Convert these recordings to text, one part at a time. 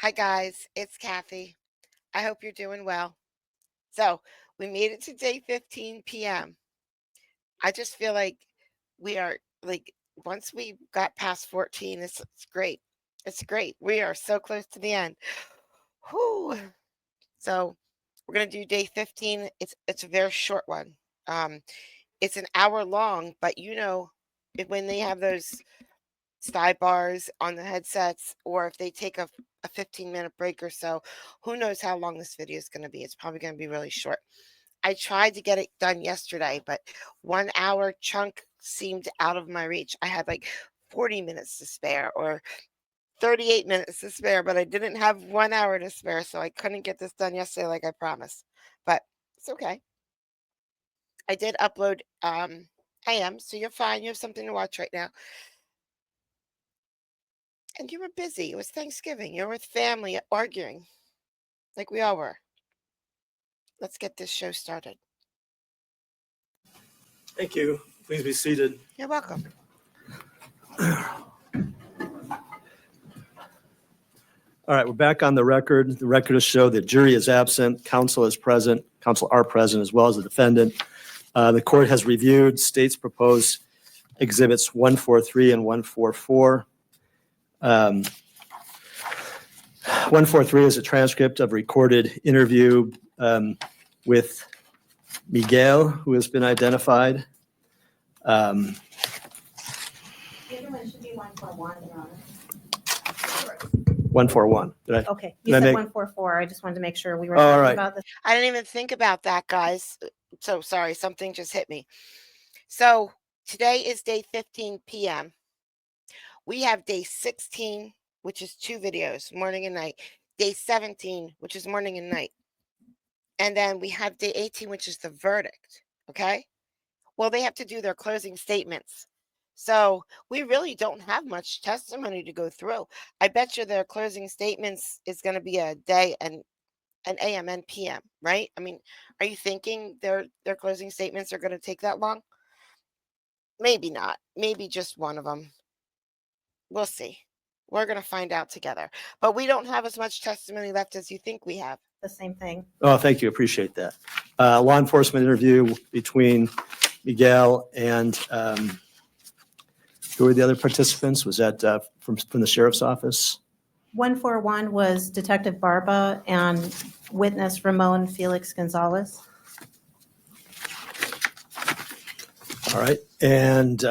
Hi, guys. It's Kathy. I hope you're doing well. So, we made it to day 15 p.m. I just feel like we are like, once we got past 14, it's great. It's great. We are so close to the end. Whew. So, we're going to do day 15. It's a very short one. Um, it's an hour long, but when they have those sidebars on the headsets or if they take a 15-minute break or so, who knows how long this video is going to be. It's probably going to be really short. I tried to get it done yesterday, but 1 hour chunk seemed out of my reach. I had like 40 minutes to spare or 38 minutes to spare, but I didn't have 1 hour to spare, so I couldn't get this done yesterday like I promised. But it's okay. I did upload AM, so you're fine. You have something to watch right now. And you were busy. It was Thanksgiving. You were with family arguing, like we all were. Let's get this show started. Thank you. Please be seated. You're welcome. All right, we're back on the record. The record will show that jury is absent, counsel is present, counsel are present, as well as the defendant. The court has reviewed state's proposed exhibits 143 and 144. 143 is a transcript of a recorded interview with Miguel, who has been identified. The other one should be 141, Your Honor. 141. Okay, you said 144. I just wanted to make sure we were All talking right. about this. I didn't even think about that, guys. So sorry, something just hit me. So today is day 15 p.m. We have day 16, which is 2 videos, morning and night. Day 17, which is morning and night. And then we have day 18, which is the verdict. Okay? Well, they have to do their closing statements. So we really don't have much testimony to go through. I bet you their closing statements is going to be a day and an AM and PM, right? I mean, are you thinking their closing statements are going to take that long? Maybe not. Maybe just one of them. We'll see. We're going to find out together. But we don't have as much testimony left as you think we have. The same thing. Oh, thank you. Appreciate that. Law enforcement interview between Miguel and who were the other participants? Was that from the sheriff's office? 141 was Detective Barba and witness Ramon Felix Gonzalez. All right. And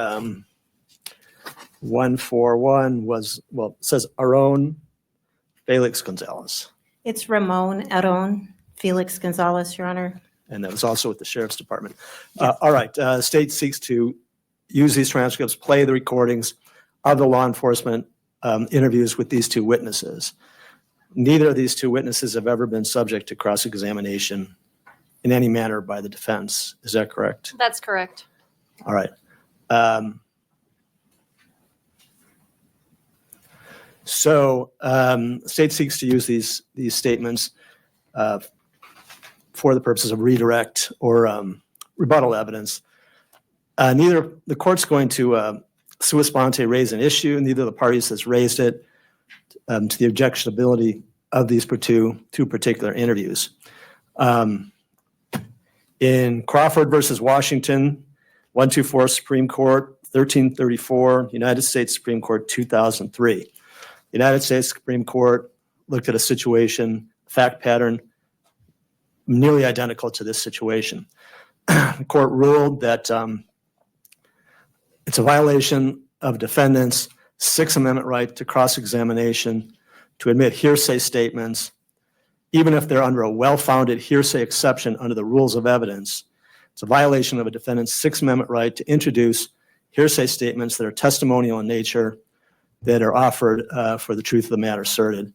141 was, well, it says Aaron Felix Gonzalez. It's Ramon Aaron Felix Gonzalez, Your Honor. And that was also with the sheriff's department. Yes. All right. The state seeks to use these transcripts, play the recordings of the law enforcement interviews with these 2 witnesses. Neither of these 2 witnesses have ever been subject to cross-examination in any manner by the defense. Is that correct? That's correct. All right. State seeks to use these statements for the purposes of redirect or rebuttal evidence. Neither the court's going to sua sponte raise an issue. Neither of the parties has raised it to the objectionability of these two particular interviews. In Crawford versus Washington, 124 Supreme Court, 1334, United States Supreme Court, 2003. The United States Supreme Court looked at a situation, fact pattern, nearly identical to this situation. The court ruled that it's a violation of defendant's Sixth Amendment right to cross-examination to admit hearsay statements, even if they're under a well-founded hearsay exception under the rules of evidence. It's a violation of a defendant's Sixth Amendment right to introduce hearsay statements that are testimonial in nature, that are offered for the truth of the matter asserted,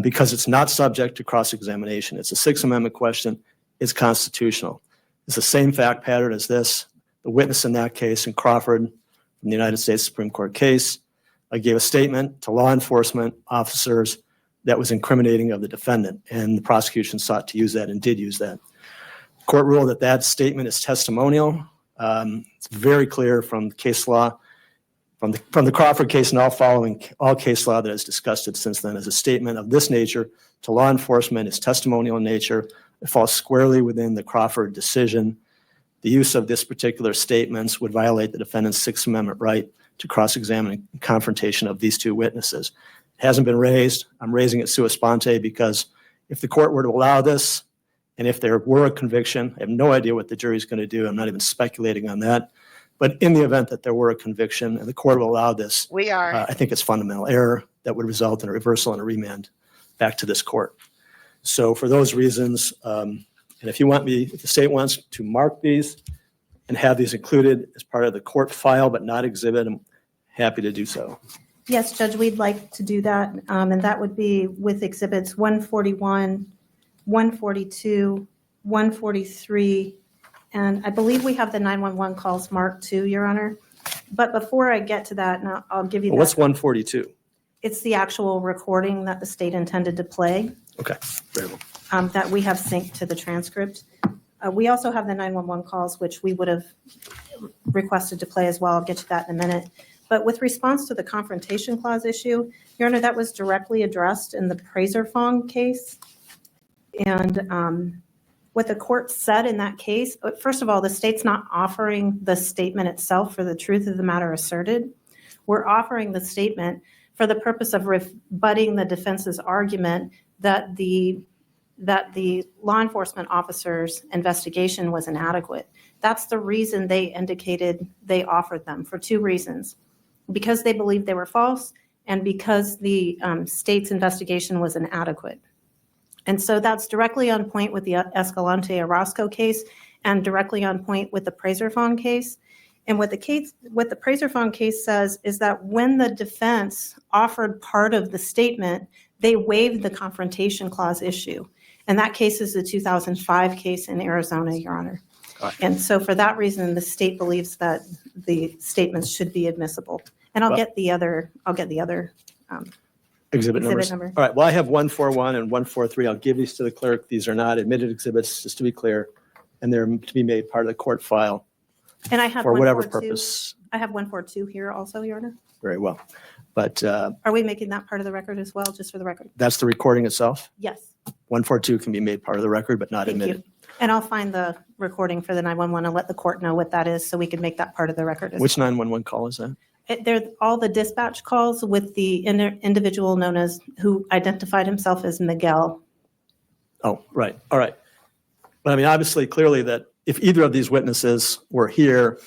because it's not subject to cross-examination. It's a Sixth Amendment question. It's constitutional. It's the same fact pattern as this. The witness in that case in Crawford, from the United States Supreme Court case, gave a statement to law enforcement officers that was incriminating of the defendant, and the prosecution sought to use that and did use that. The court ruled that that statement is testimonial. It's very clear from case law from the Crawford case and all case law that has discussed it since then as a statement of this nature to law enforcement is testimonial in nature. It falls squarely within the Crawford decision. The use of this particular statements would violate the defendant's Sixth Amendment right to cross-examine and confrontation of these two witnesses. It hasn't been raised. I'm raising it sua sponte because if the court were to allow this, and if there were a conviction, I have no idea what the jury's going to do. I'm not even speculating on that. But in the event that there were a conviction and the court will allow this, We are. I think it's fundamental error that would result in a reversal and a remand back to this court. So for those reasons, and if the state wants to mark these and have these included as part of the court file but not exhibit, I'm happy to do so. Yes, Judge, we'd like to do that, and that would be with exhibits 141, 142, 143, and I believe we have the 911 calls marked too, Your Honor. But before I get to that, and I'll give you Well, that. what's 142? It's the actual recording that the state intended to play. Okay, very well. That we have synced to the transcript. We also have the 911 calls, which we would have requested to play as well. I'll get to that in a minute. But with response to the confrontation clause issue, Your Honor, that was directly addressed in the Prazer-Fong case. And what the court said in that case, first of all, the state's not offering the statement itself for the truth of the matter asserted. We're offering the statement for the purpose of rebutting the defense's argument that the law enforcement officer's investigation was inadequate. That's the reason they indicated they offered them, for two reasons. Because they believed they were false and because the state's investigation was inadequate. And so that's directly on point with the Escalante-Orozco case and directly on point with the Prazer-Fong case. And what the Prazer-Fong case says is that when the defense offered part of the statement, they waived the confrontation clause issue. And that case is the 2005 case in Arizona, Your Honor. And so for that reason, the state believes that the statements should be admissible. And I'll get the other Exhibit numbers. number. All right, well, I have 141 and 143. I'll give these to the clerk. These are not admitted exhibits, just to be clear, and they're to be made part of the court file And I have for whatever 142. purpose. I have 142 here also, Your Honor. Very well. But Are we making that part of the record as well, just for the record? that's the recording itself. Yes. 142 can be made part of the record, but not Thank admitted. you. And I'll find the recording for the 911 and let the court know what that is so we can make that part of the record as Which 911 call is that? They're all the dispatch calls with the individual known as, who identified himself as Miguel. Oh, right. All right. But I mean, obviously, clearly that if either of these witnesses were here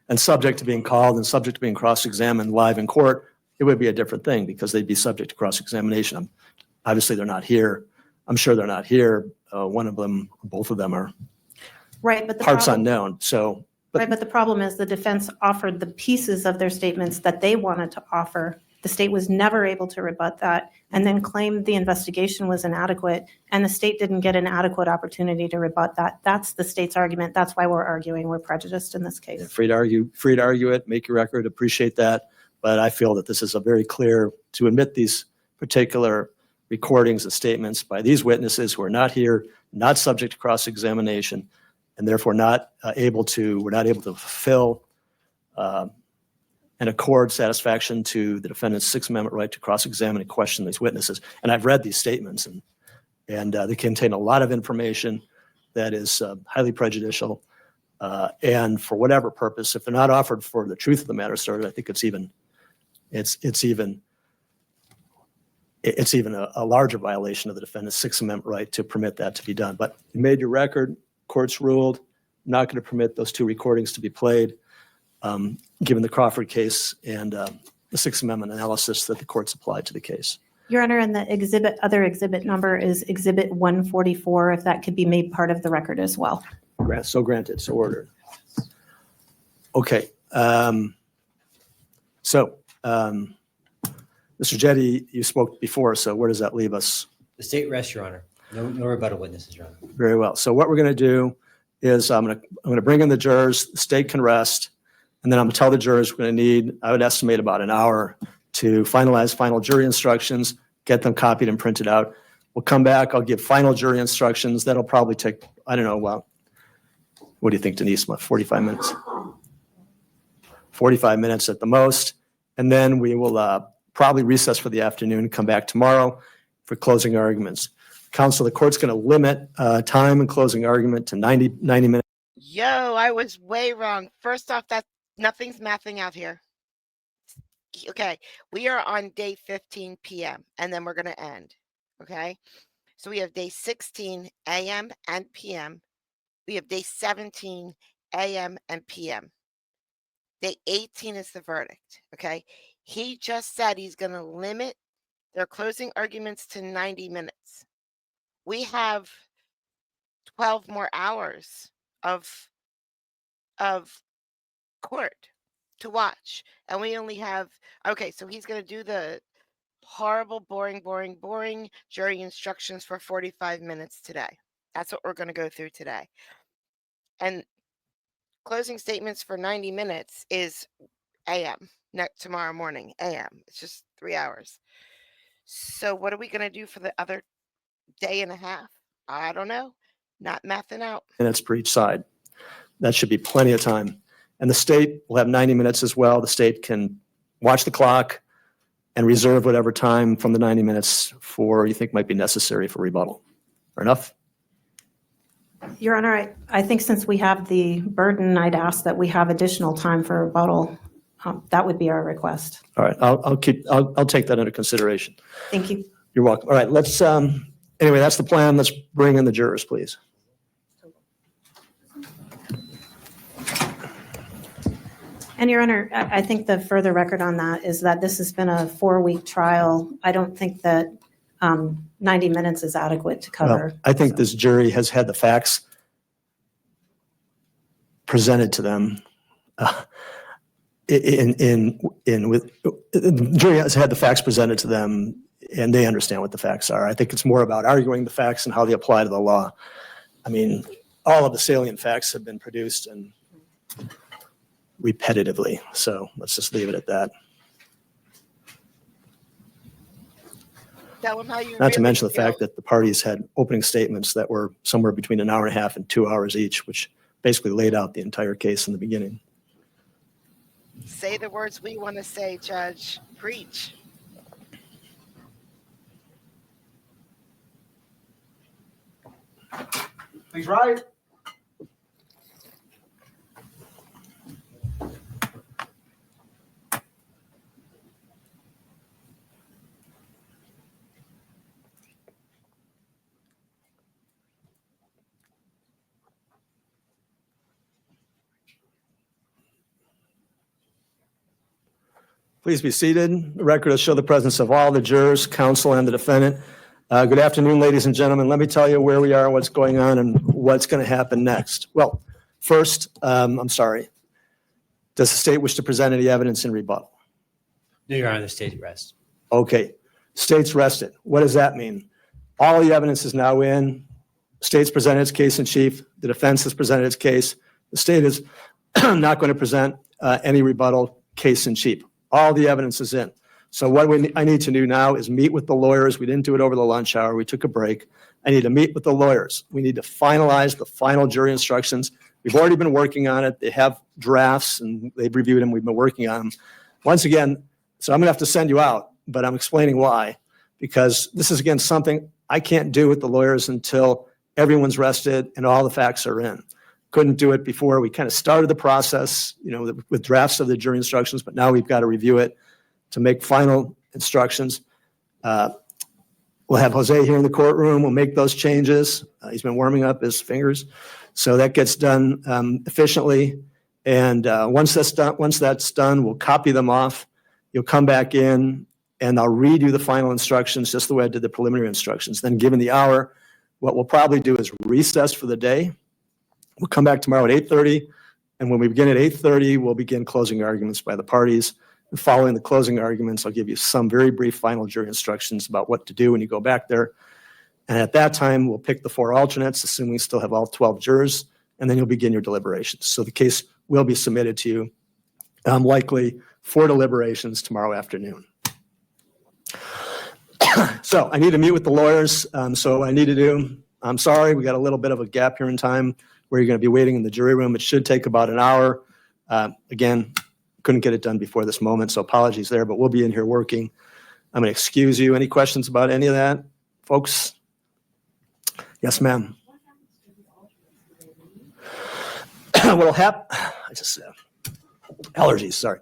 and subject to being called and subject to being cross-examined live in court, it would be a different thing because they'd be subject to cross-examination. Obviously, they're not here. I'm sure they're not here. One of them, both of them are Right, but the parts problem, unknown. So, right, but the problem is the defense offered the pieces of their statements that they wanted to offer. The state was never able to rebut that and then claimed the investigation was inadequate and the state didn't get an adequate opportunity to rebut that. That's the state's argument. That's why we're arguing we're prejudiced in this case. free to argue it, make your record, appreciate that. But I feel that this is a very clear to admit these particular recordings and statements by these witnesses who are not here, not subject to cross-examination, and therefore we're not able to fulfill and accord satisfaction to the defendant's Sixth Amendment right to cross-examine and question these witnesses. And I've read these statements, and they contain a lot of information that is highly prejudicial. And for whatever purpose, if they're not offered for the truth of the matter asserted, I think it's even a larger violation of the defendant's Sixth Amendment right to permit that to be done. But you made your record, court's ruled, not going to permit those two recordings to be played, given the Crawford case and the Sixth Amendment analysis that the court's applied to the case. Your Honor, and the other exhibit number is Exhibit 144, if that could be made part of the record as well. So granted, so ordered. Okay. Mr. Jetty, you spoke before, so where does that leave us? The state rests, Your Honor. No rebuttal witnesses, Your Honor. Very well. So what we're going to do is I'm going to bring in the jurors, the state can rest, and then I'm going to tell the jurors we're going to need, I would estimate about an hour to finalize final jury instructions, get them copied and printed out. We'll come back, I'll give final jury instructions. That'll probably take, I don't know, well, what do you think, Denise, about 45 minutes? 45 minutes at the most. And then we will probably recess for the afternoon and come back tomorrow for closing arguments. Counsel, the court's going to limit time and closing argument to 90 minutes. Yo, I was way wrong. First off, that nothing's mathing out here. Okay, we are on day 15 p.m. and then we're going to end. Okay, so we have day 16 a.m. and p.m. We have day 17 a.m. and p.m. Day 18 is the verdict. Okay, he just said he's going to limit their closing arguments to 90 minutes. We have 12 more hours of court to watch, and we only have, okay, so he's going to do the horrible, boring jury instructions for 45 minutes today. That's what we're going to go through today. And closing statements for 90 minutes is a.m. Tomorrow morning, a.m. It's just 3 hours. So what are we going to do for the other day and a half? I don't know. Not mathing out. Minutes per each side. That should be plenty of time. And the state will have 90 minutes as well. The state can watch the clock and reserve whatever time from the 90 minutes for you think might be necessary for rebuttal. Fair enough? Your Honor, I think since we have the burden, I'd ask that we have additional time for rebuttal. That would be our request. All right, I'll take that into consideration. Thank you. You're welcome. All right, let's, anyway, that's the plan. Let's bring in the jurors, please. And Your Honor, I think the further record on that is that this has been a 4-week trial. I don't think that 90 minutes is adequate to cover. Well, I think this jury has had the facts presented to them. The jury has had the facts presented to them, and they understand what the facts are. I think it's more about arguing the facts and how they apply to the law. I mean, all of the salient facts have been produced and repetitively. So let's just leave it at that. Tell them how you Not to really mention the feel. fact that the parties had opening statements that were somewhere between an hour and a half and 2 hours each, which basically laid out the entire case in the beginning. Say the words we want to say, Judge. Preach. Please rise. Please be seated. The record will show the presence of all the jurors, counsel, and the defendant. Good afternoon, ladies and gentlemen. Let me tell you where we are, what's going on, and what's going to happen next. Well, first, I'm sorry. Does the state wish to present any evidence in rebuttal? No, Your Honor, the state rests. Okay. State's rested. What does that mean? All the evidence is now in. State's presented its case in chief. The defense has presented its case. The state is not going to present any rebuttal case in chief. All the evidence is in. So what I need to do now is meet with the lawyers. We didn't do it over the lunch hour. We took a break. I need to meet with the lawyers. We need to finalize the final jury instructions. We've already been working on it. They have drafts and they've reviewed them. We've been working on them. Once again, so I'm going to have to send you out, but I'm explaining why. Because this is, again, something I can't do with the lawyers until everyone's rested and all the facts are in. Couldn't do it before. We kind of started the process, with drafts of the jury instructions, but now we've got to review it to make final instructions. We'll have Jose here in the courtroom. We'll make those changes. He's been warming up his fingers. So that gets done efficiently. And once that's done, we'll copy them off. You'll come back in and I'll redo the final instructions just the way I did the preliminary instructions. Then given the hour, what we'll probably do is recess for the day. We'll come back tomorrow at 8:30, and when we begin at 8:30, we'll begin closing arguments by the parties. And following the closing arguments, I'll give you some very brief final jury instructions about what to do when you go back there. And at that time, we'll pick the 4 alternates, assuming we still have all 12 jurors, and then you'll begin your deliberations. So the case will be submitted to you, likely for deliberations tomorrow afternoon. So I need to meet with the lawyers. So what I need to do, I'm sorry, we got a little bit of a gap here in time where you're going to be waiting in the jury room. It should take about an hour. Again, couldn't get it done before this moment, so apologies there, but we'll be in here working. I'm going to excuse you. Any questions about any of that, folks? Yes, ma'am. What'll happen, I just, allergies, sorry.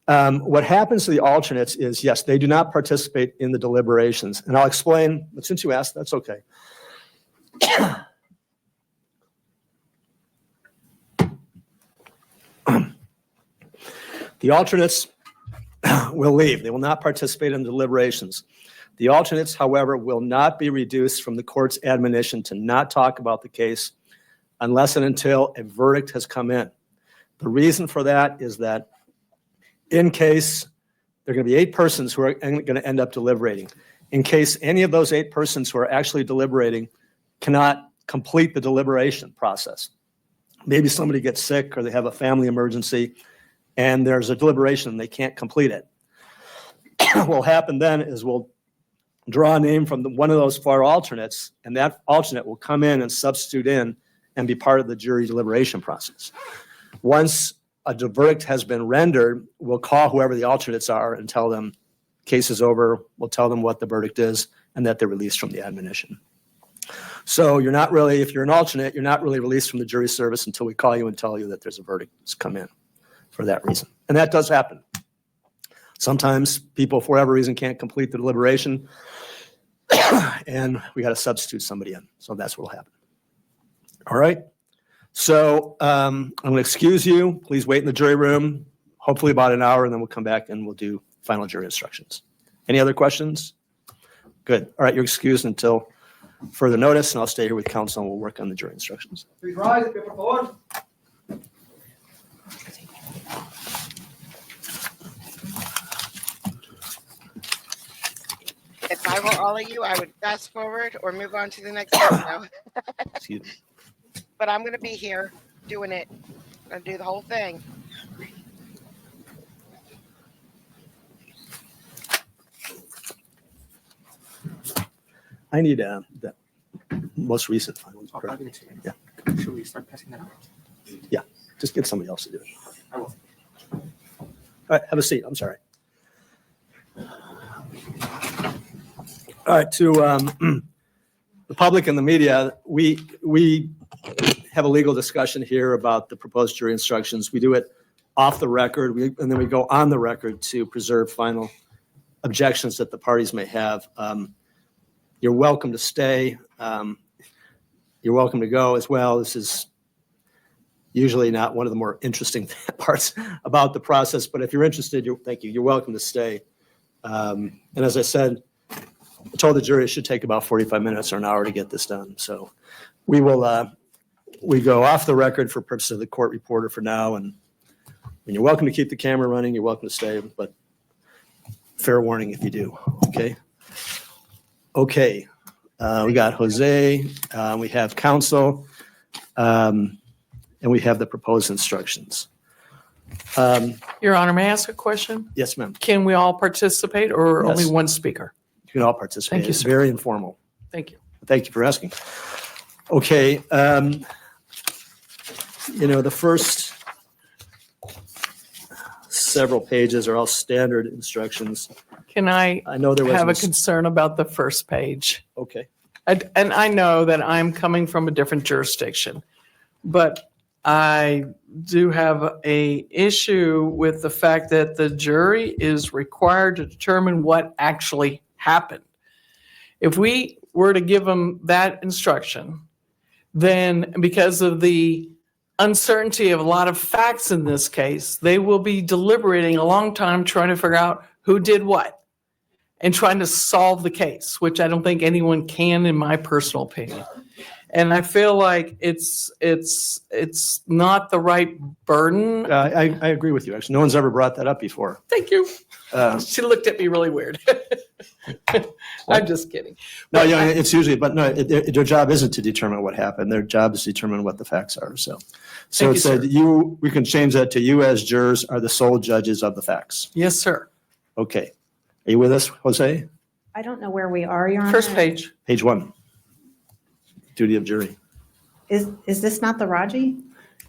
What happens to the alternates is, yes, they do not participate in the deliberations. And I'll explain, but since you asked, that's okay. The alternates will leave. They will not participate in deliberations. The alternates, however, will not be reduced from the court's admonition to not talk about the case unless and until a verdict has come in. The reason for that is that in case there are going to be 8 persons who are going to end up deliberating, in case any of those 8 persons who are actually deliberating cannot complete the deliberation process. Maybe somebody gets sick or they have a family emergency and there's a deliberation and they can't complete it. What will happen then is we'll draw a name from one of those 4 alternates, and that alternate will come in and substitute in and be part of the jury deliberation process. Once a verdict has been rendered, we'll call whoever the alternates are and tell them case is over. We'll tell them what the verdict is and that they're released from the admonition. So you're not really, if you're an alternate, you're not really released from the jury service until we call you and tell you that there's a verdict that's come in for that reason. And that does happen. Sometimes people, for whatever reason, can't complete the deliberation and we got to substitute somebody in. So that's what will happen. All right. So I'm going to excuse you. Please wait in the jury room, hopefully about an hour, and then we'll come back and we'll do final jury instructions. Any other questions? Good. All right. You're excused until further notice, and I'll stay here with counsel and we'll work on the jury instructions. Please rise if you're forward. If I were all of you, I would fast forward or move on to the next video. Excuse me. But I'm going to be here doing it. I'm going to do the whole thing. I need the most recent final. I'll give it to you. Yeah. Should we start passing that out? Just get somebody else to do it. I will. All right, have a seat. I'm sorry. All right, to the public and the media, we have a legal discussion here about the proposed jury instructions. We do it off the record, and then we go on the record to preserve final objections that the parties may have. You're welcome to stay. You're welcome to go as well. This is usually not one of the more interesting parts about the process, but if you're interested, thank you. You're welcome to stay. And as I said, I told the jury it should take about 45 minutes or an hour to get this done. So we will, we go off the record for purposes of the court reporter for now. And you're welcome to keep the camera running. You're welcome to stay, but fair warning if you do. Okay. Okay. We got Jose, we have counsel, and we have the proposed instructions. Your Honor, may I ask a question? Yes, ma'am. Can we all participate or only Yes. one speaker? You can all participate. Thank you, It's sir. very informal. Thank you. Thank you for asking. Okay. The first several pages are all standard instructions. Can I I know there was. have a concern about the first page? Okay. And I know that I'm coming from a different jurisdiction, but I do have a issue with the fact that the jury is required to determine what actually happened. If we were to give them that instruction, then because of the uncertainty of a lot of facts in this case, they will be deliberating a long time trying to figure out who did what and trying to solve the case, which I don't think anyone can, in my personal opinion. And I feel like it's not the right burden. I agree with you. Actually, no one's ever brought that up before. Thank you. Uh, She looked at me really weird. I'm just kidding. No, yeah, it's usually, but no, their job isn't to determine what happened. Their job is to determine what the facts are. So Thank it you, said sir. we can change that to you as jurors are the sole judges of the facts. Yes, sir. Okay. Are you with us, Jose? I don't know where we are, Your Honor. First page. Page 1. Duty of jury. Is this not the Raji?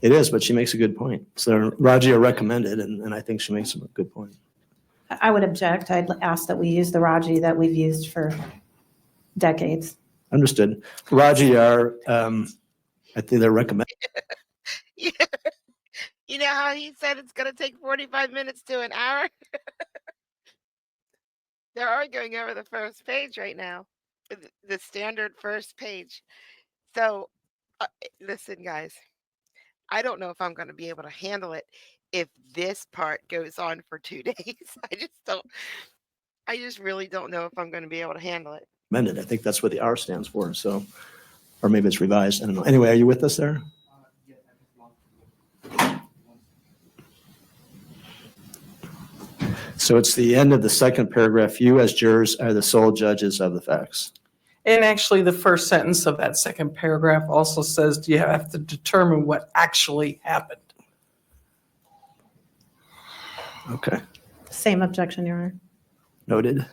It is, but she makes a good point. So Rajia recommended, and I think she makes a good point. I would object. I'd ask that we use the Raji that we've used for decades. Understood. Rajia, I think they're recommended. You know how he said it's going to take 45 minutes to an hour? They're arguing over the first page right now, the standard first page. So, listen, guys, I don't know if I'm going to be able to handle it if this part goes on for 2 days. I just really don't know if I'm going to be able to handle it. I think that's what the R stands for. So, or maybe it's revised. I don't know. Anyway, are you with us there? So it's the end of the second paragraph. You as jurors are the sole judges of the facts. And actually, the first sentence of that second paragraph also says you have to determine what actually happened. Okay, Same objection, Your Honor. noted.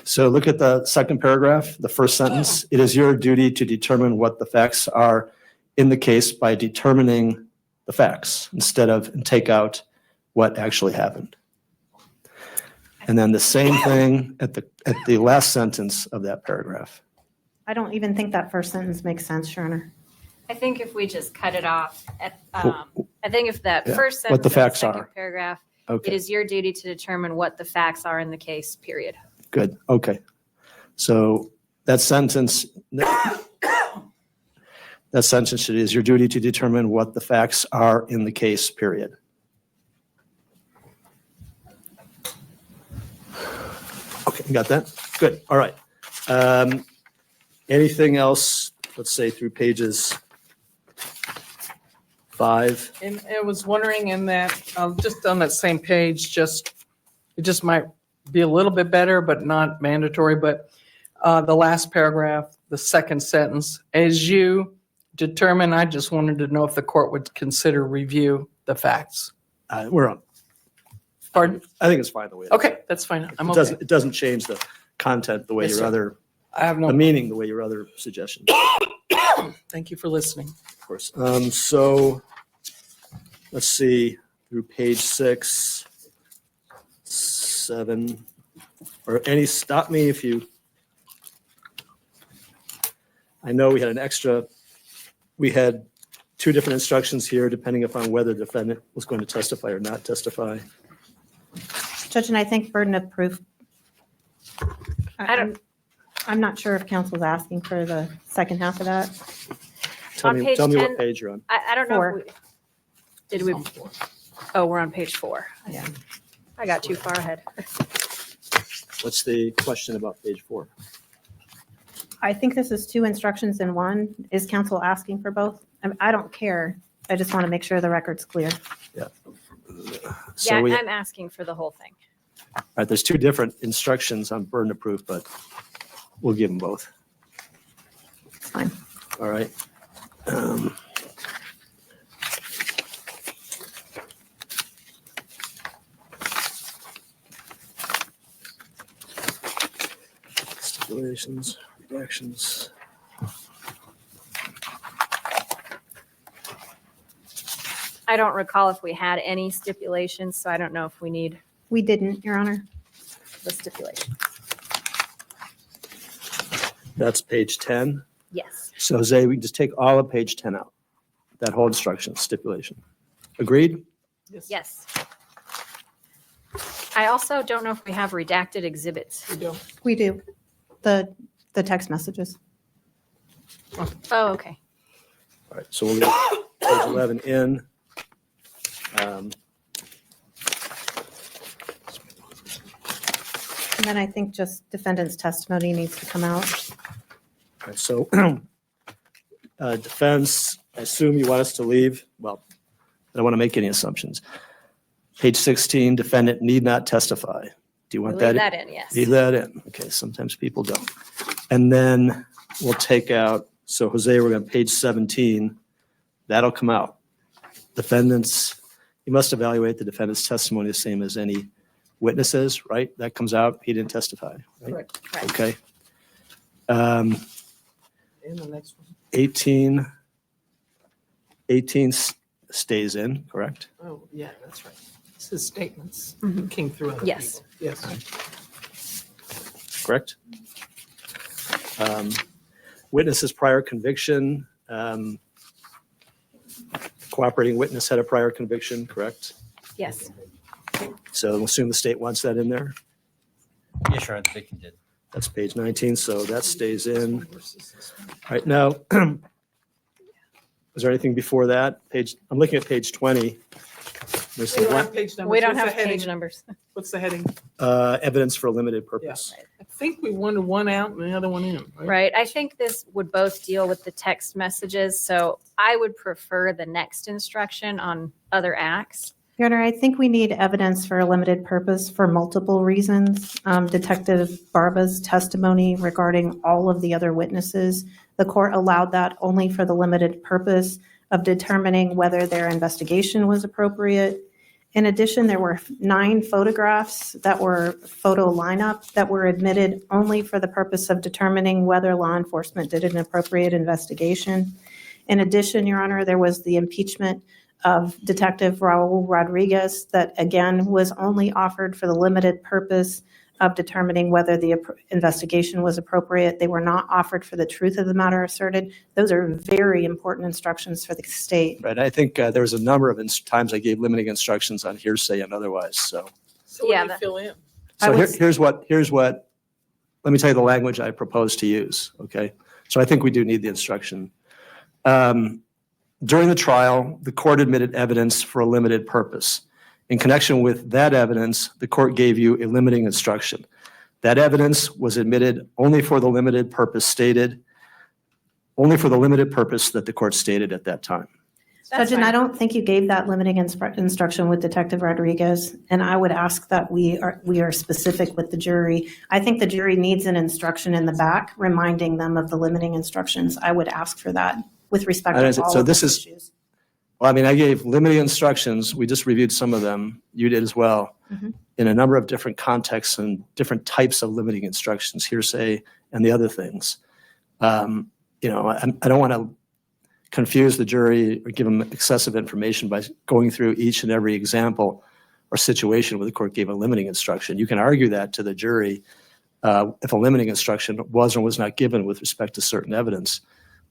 So look at the second paragraph, the first sentence. It is your duty to determine what the facts are in the case by determining the facts instead of and take out what actually happened. And then the same thing at the last sentence of that paragraph. I don't even think that first sentence makes sense, Your Honor. I think if we just cut it off at, I think if that Yeah, first what the sentence of the facts second are. paragraph, it Okay, is your duty to determine what the facts are in the case, period. good. Okay. So that sentence, it is your duty to determine what the facts are in the case, period. Okay, you got that? Good, all right. Anything else, let's say through pages 5? And I was wondering in that, just on that same page, it just might be a little bit better, but not mandatory, but the last paragraph, the second sentence, as you determine, I just wanted to know if the court would consider review the facts. We're on, Pardon? I think it's fine the way it is. Okay, that's fine. I'm It okay. doesn't change the content the way Yes, your sir. other, I have the no, meaning the way your other suggestions, thank you for listening. of course. So let's see, through page 6, 7, or any, stop me if you, I know we had 2 different instructions here depending upon whether the defendant was going to testify or not testify. Judge, and I think burden of proof. I don't- I'm not sure if counsel's asking for the second half of that. Tell On me page what 10 page you're on. I don't know. Four. If did we? Oh, we're on page 4. Yeah. I got too far ahead. What's the question about page 4? I think this is 2 instructions in one. Is counsel asking for both? I don't care. I just want to make sure the record's clear. So Yeah, we, I'm asking for the whole thing. all right, there's 2 different instructions on burden of proof, but we'll give them both. It's fine. All right. Stipulations, redactions. I don't recall if we had any stipulations, so I don't know if we need We didn't, Your Honor. the stipulation. That's page 10. Yes. So Jose, we can just take all of page 10 out, that whole instruction stipulation. Agreed? Yes. I also don't know if we have redacted exhibits. We do. We do. The text messages. Oh, okay. All right, so we'll leave page 11 in. And then I think just defendant's testimony needs to come out. All right, so defense, I assume you want us to leave? Well, I don't want to make any assumptions. Page 16, defendant need not testify. Do you want Leave that? that in, yes. Leave that in. Okay, sometimes people don't. And then we'll take out, so Jose, we're on page 17. That'll come out. Defendants, you must evaluate the defendant's testimony the same as any witnesses, right? That comes out. He didn't testify, right? Correct. Correct. Okay. And the next one. 18, 18 stays in, correct? Oh, yeah, that's right. This is statements. Mhm. Came through other Yes. people. Yes. Correct? Witness's prior conviction, cooperating witness had a prior conviction, correct? Yes. So we'll assume the state wants that in there. Yes, Your Honor, the victim did. That's page 19, so that stays in. All right, now, is there anything before that? I'm looking at page 20. There's We the don't one- have page numbers. We don't What's the have page heading? numbers. What's the heading? evidence for a limited purpose. I think we wanted one out and the other one in, right? Right. I think this would both deal with the text messages. So I would prefer the next instruction on other acts. Your Honor, I think we need evidence for a limited purpose for multiple reasons. Detective Barba's testimony regarding all of the other witnesses, the court allowed that only for the limited purpose of determining whether their investigation was appropriate. In addition, there were 9 photographs that were photo lineup that were admitted only for the purpose of determining whether law enforcement did an appropriate investigation. In addition, Your Honor, there was the impeachment of Detective Raul Rodriguez that again was only offered for the limited purpose of determining whether the investigation was appropriate. They were not offered for the truth of the matter asserted. Those are very important instructions for the state. Right, I think there was a number of times I gave limiting instructions on hearsay and otherwise, so. So what Yeah, do you that- fill in? I So would- here's what, let me tell you the language I propose to use, okay? So I think we do need the instruction. During the trial, the court admitted evidence for a limited purpose. In connection with that evidence, the court gave you a limiting instruction. That evidence was admitted only for the limited purpose that the court stated at that time. That's Judge, and I fine. don't think you gave that limiting instruction with Detective Rodriguez, and I would ask that we are specific with the jury. I think the jury needs an instruction in the back reminding them of the limiting instructions. I would ask for that with respect And to all so of this those is- issues. Well, I mean, I gave limiting instructions. We just reviewed some of them. You did as well. Mhm. In a number of different contexts and different types of limiting instructions, hearsay and the other things. I don't want to confuse the jury or give them excessive information by going through each and every example or situation where the court gave a limiting instruction. You can argue that to the jury if a limiting instruction was or was not given with respect to certain evidence.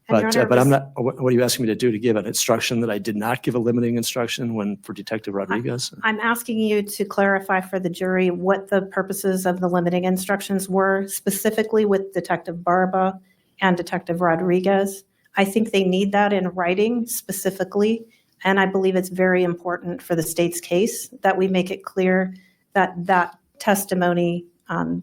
And Your Honor, But I'm not, what are you asking me to do, to give an instruction that I did not give a limiting instruction for Detective Rodriguez? I'm asking you to clarify for the jury what the purposes of the limiting instructions were, specifically with Detective Barba and Detective Rodriguez. I think they need that in writing specifically, and I believe it's very important for the state's case that we make it clear that that testimony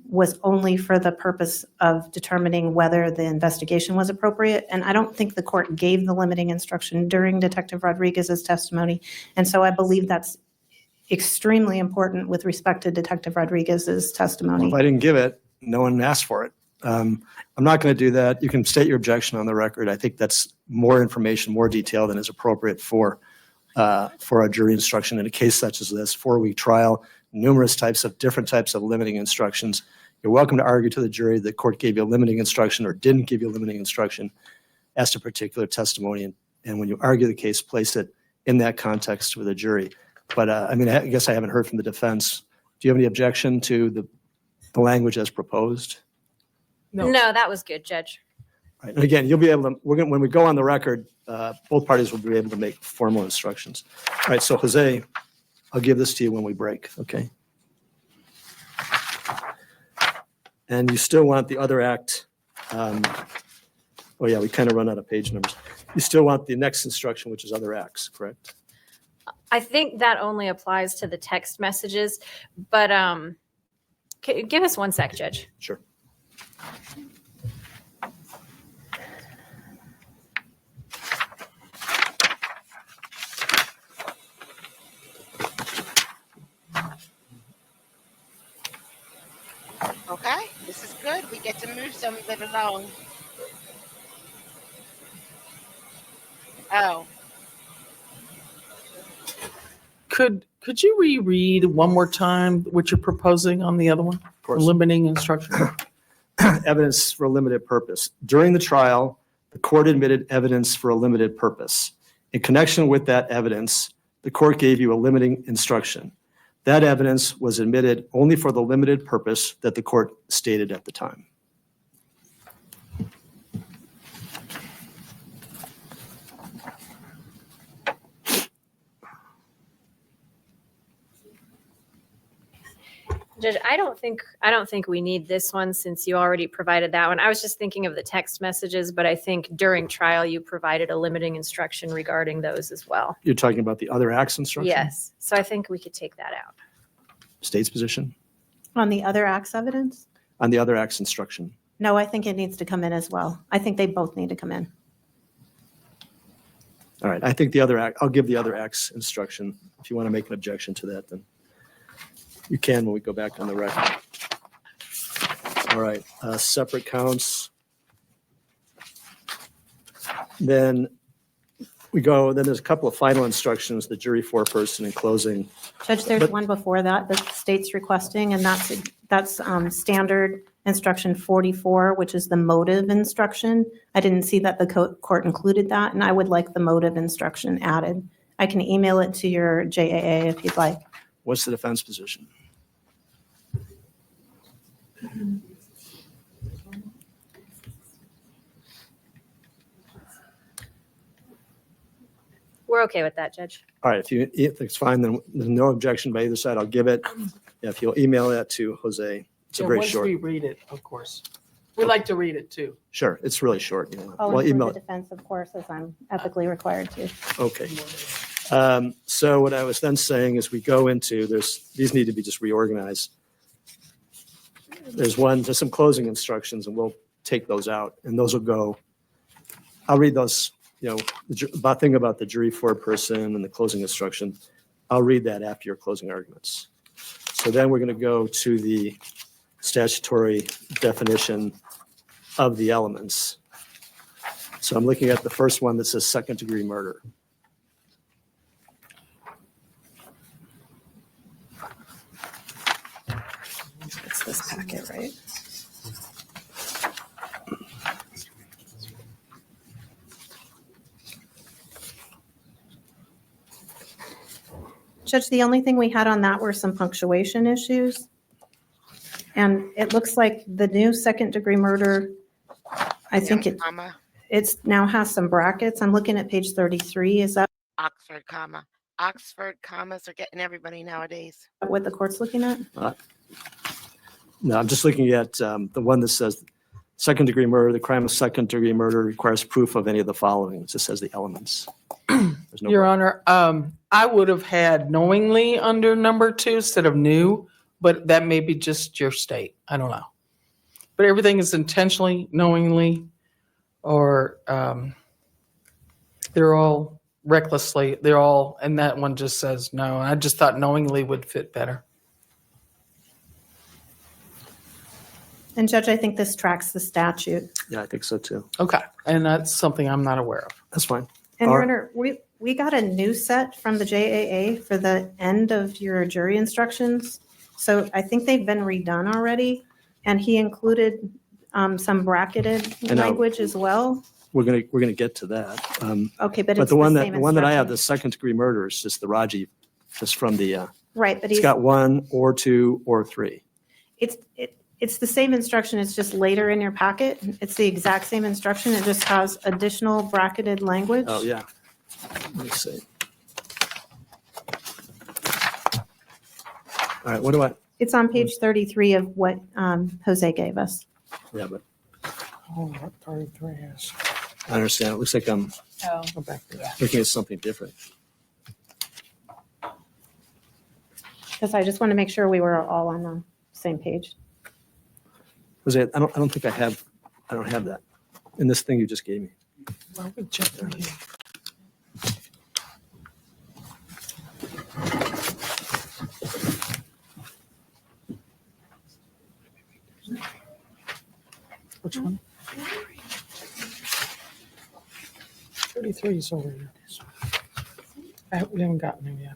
was only for the purpose of determining whether the investigation was appropriate. And I don't think the court gave the limiting instruction during Detective Rodriguez's testimony. And so I believe that's extremely important with respect to Detective Rodriguez's Well, testimony. if I didn't give it, no one asked for it. I'm not going to do that. You can state your objection on the record. I think that's more information, more detail than is appropriate for a jury instruction in a case such as this, 4-week trial, numerous different types of limiting instructions. You're welcome to argue to the jury the court gave you a limiting instruction or didn't give you a limiting instruction as to particular testimony. And when you argue the case, place it in that context with a jury. But I guess I haven't heard from the defense. Do you have any objection to the language as proposed? No. No, that was good, Judge. Right. And again, you'll be able to, when we go on the record, both parties will be able to make formal instructions. All right, so Jose, I'll give this to you when we break, okay? And you still want the other act. We kind of run out of page numbers. You still want the next instruction, which is other acts, correct? I think that only applies to the text messages, but give us 1 sec, Judge. Sure. Okay, this is good. We get to move some of it along. Oh, Could you reread one more time what you're proposing on the other one? Of course. Limiting instruction. Evidence for a limited purpose. During the trial, the court admitted evidence for a limited purpose. In connection with that evidence, the court gave you a limiting instruction. That evidence was admitted only for the limited purpose that the court stated at the time. Judge, I don't think we need this one since you already provided that one. I was just thinking of the text messages, but I think during trial you provided a limiting instruction regarding those as well. You're talking about the other acts instruction? Yes, so I think we could take that out. State's position On the other acts evidence? on the other acts instruction. No, I think it needs to come in as well. I think they both need to come in. All right, I think the other act, I'll give the other acts instruction. If you want to make an objection to that, then you can when we go back on the record. All right, separate counts. Then there's a couple of final instructions, the jury foreperson in closing. Judge, there's But- one before that, the state's requesting, and that's standard instruction 44, which is the motive instruction. I didn't see that the court included that, and I would like the motive instruction added. I can email it to your JAA if you'd like. What's the defense position? We're okay with that, Judge. All right, if it's fine, then there's no objection by either side. I'll give it. Yeah, if you'll email that to Jose. It's a very Once short. we read it, of course. We like to read it too. Sure, it's really short. Yeah. I'll Well, include email the it. defense, of course, as I'm ethically required to. Okay. So what I was then saying is we go into, these need to be just reorganized. There's some closing instructions and we'll take those out and those will go. I'll read those, thing about the jury foreperson and the closing instruction. I'll read that after your closing arguments. So then we're going to go to the statutory definition of the elements. So I'm looking at the first one that says second degree murder. It's this packet, right? Judge, the only thing we had on that were some punctuation issues. And it looks like the new second degree murder, I think Comma, it's now has some brackets. I'm looking at page 33. Is that Oxford, comma. Oxford commas are getting everybody nowadays. what the court's looking at? No, I'm just looking at the one that says second degree murder, the crime of second degree murder requires proof of any of the following. It just says the elements. There's no Your Honor, I would have had knowingly under number 2 instead of new, but that may be just your state. I don't know. But everything is intentionally, knowingly, or they're all recklessly, and that one just says no. I just thought knowingly would fit better. And Judge, I think this tracks the statute. Yeah, I think so too. Okay, and that's something I'm not aware of. That's fine. And All Your right. Honor, we got a new set from the JAA for the end of your jury instructions. So I think they've been redone already. And he included some bracketed I know. language as well. We're gonna get to that. Okay, but But it's the one the that same the one that I have, the instruction. second degree murder is just the Raji, just from the. Right, but It's got 1 or 2 or 3. it's the same instruction. It's just later in your packet. It's the exact same instruction. It just has additional bracketed language. Oh yeah. Let me see. All right. What do I? It's on page 33 of what Jose gave us. Yeah, but Oh, what 33 is? I understand. It looks like I'm Go back to that. looking at something different. Because I just want to make sure we were all on the same page. Jose, I don't think I don't have that in this thing you just gave me. Why would check them here? Which one? 33 is over here. We haven't gotten them yet.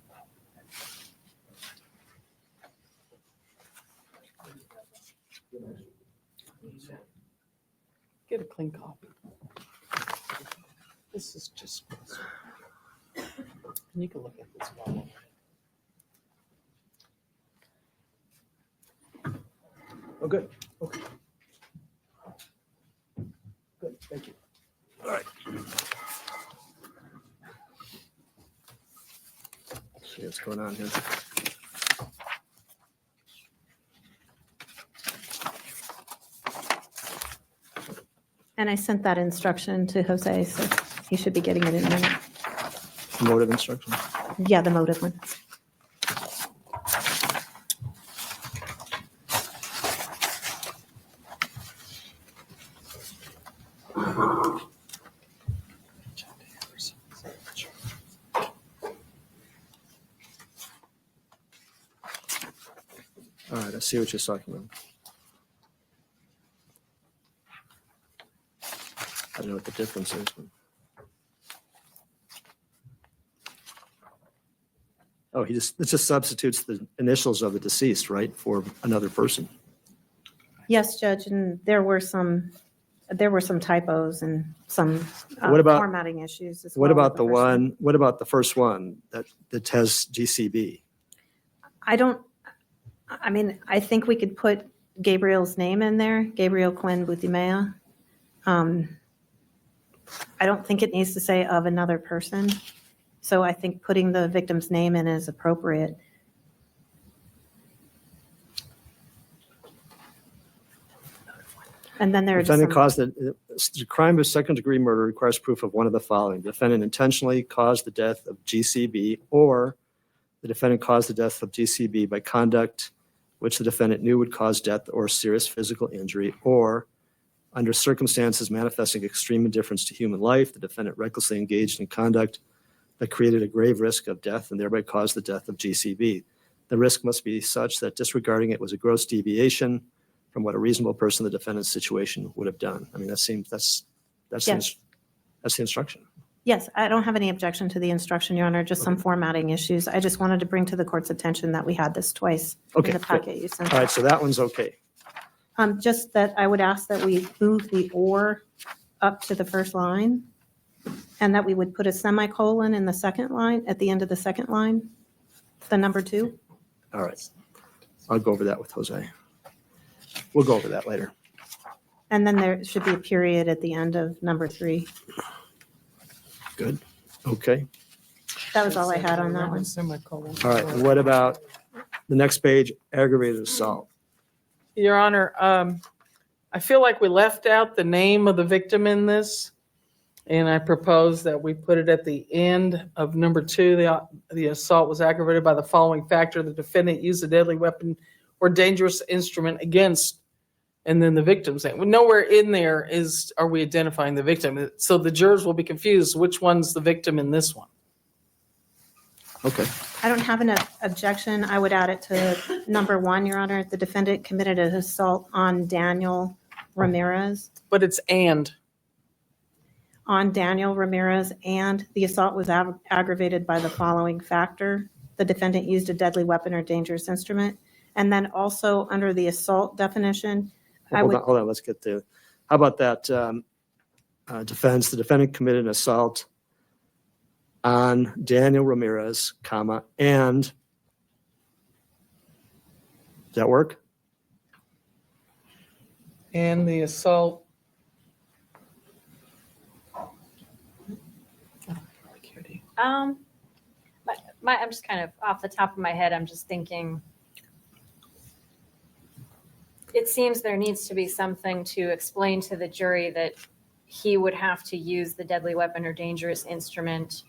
Get a clean copy. This is just. You can look at this one. Oh, good. Okay. Good, thank you. All right. Let's see what's going on here. And I sent that instruction to Jose, so he should be getting it in a minute. Motive instruction. Yeah, the motive one. All right, I see what you're talking about. I don't know what the difference is. But... Oh, it just substitutes the initials of the deceased, right, for another person. Yes, Judge, and there were some typos and some What about- formatting issues as well. What about with the first one, what about the first one that has GCB? I think we could put Gabriel's name in there, Gabriel Quinn Butimea. I don't think it needs to say of another person. So I think putting the victim's name in is appropriate. And then there are just Defendant some, caused the crime of second-degree murder requires proof of one of the following. Defendant intentionally caused the death of GCB, or the defendant caused the death of GCB by conduct which the defendant knew would cause death or serious physical injury, or under circumstances manifesting extreme indifference to human life, the defendant recklessly engaged in conduct that created a grave risk of death and thereby caused the death of GCB. The risk must be such that disregarding it was a gross deviation from what a reasonable person in the defendant's situation would have done. I mean, that's Yes. that's the instruction. yes, I don't have any objection to the instruction, Your Honor, just some formatting issues. I just wanted to bring to the court's attention that we had this twice Okay, in the good. packet you sent. All right, so that one's okay. Just that I would ask that we move the or up to the first line, and that we would put a semicolon in the second line, at the end of the second line, the number 2. All right. I'll go over that with Jose. We'll go over that later. And then there should be a period at the end of number 3. Good. Okay. That was all I had on that one. Semicolon. All right. And what about the next page, aggravated assault? Your Honor, I feel like we left out the name of the victim in this, and I propose that we put it at the end of number 2. The assault was aggravated by the following factor: the defendant used a deadly weapon or dangerous instrument against, and then the victim's name. Nowhere in there are we identifying the victim, so the jurors will be confused which one's the victim in this one. Okay. I don't have an objection. I would add it to number 1, Your Honor. The defendant committed an assault on Daniel Ramirez. But it's and. On Daniel Ramirez, and the assault was aggravated by the following factor: the defendant used a deadly weapon or dangerous instrument. And then also under the assault definition, I would, Hold on. Let's get to, how about that defense? The defendant committed an assault on Daniel Ramirez, comma, and, does that work? And the assault. I'm just kind of off the top of my head, I'm just thinking, it seems there needs to be something to explain to the jury that he would have to use the deadly weapon or dangerous instrument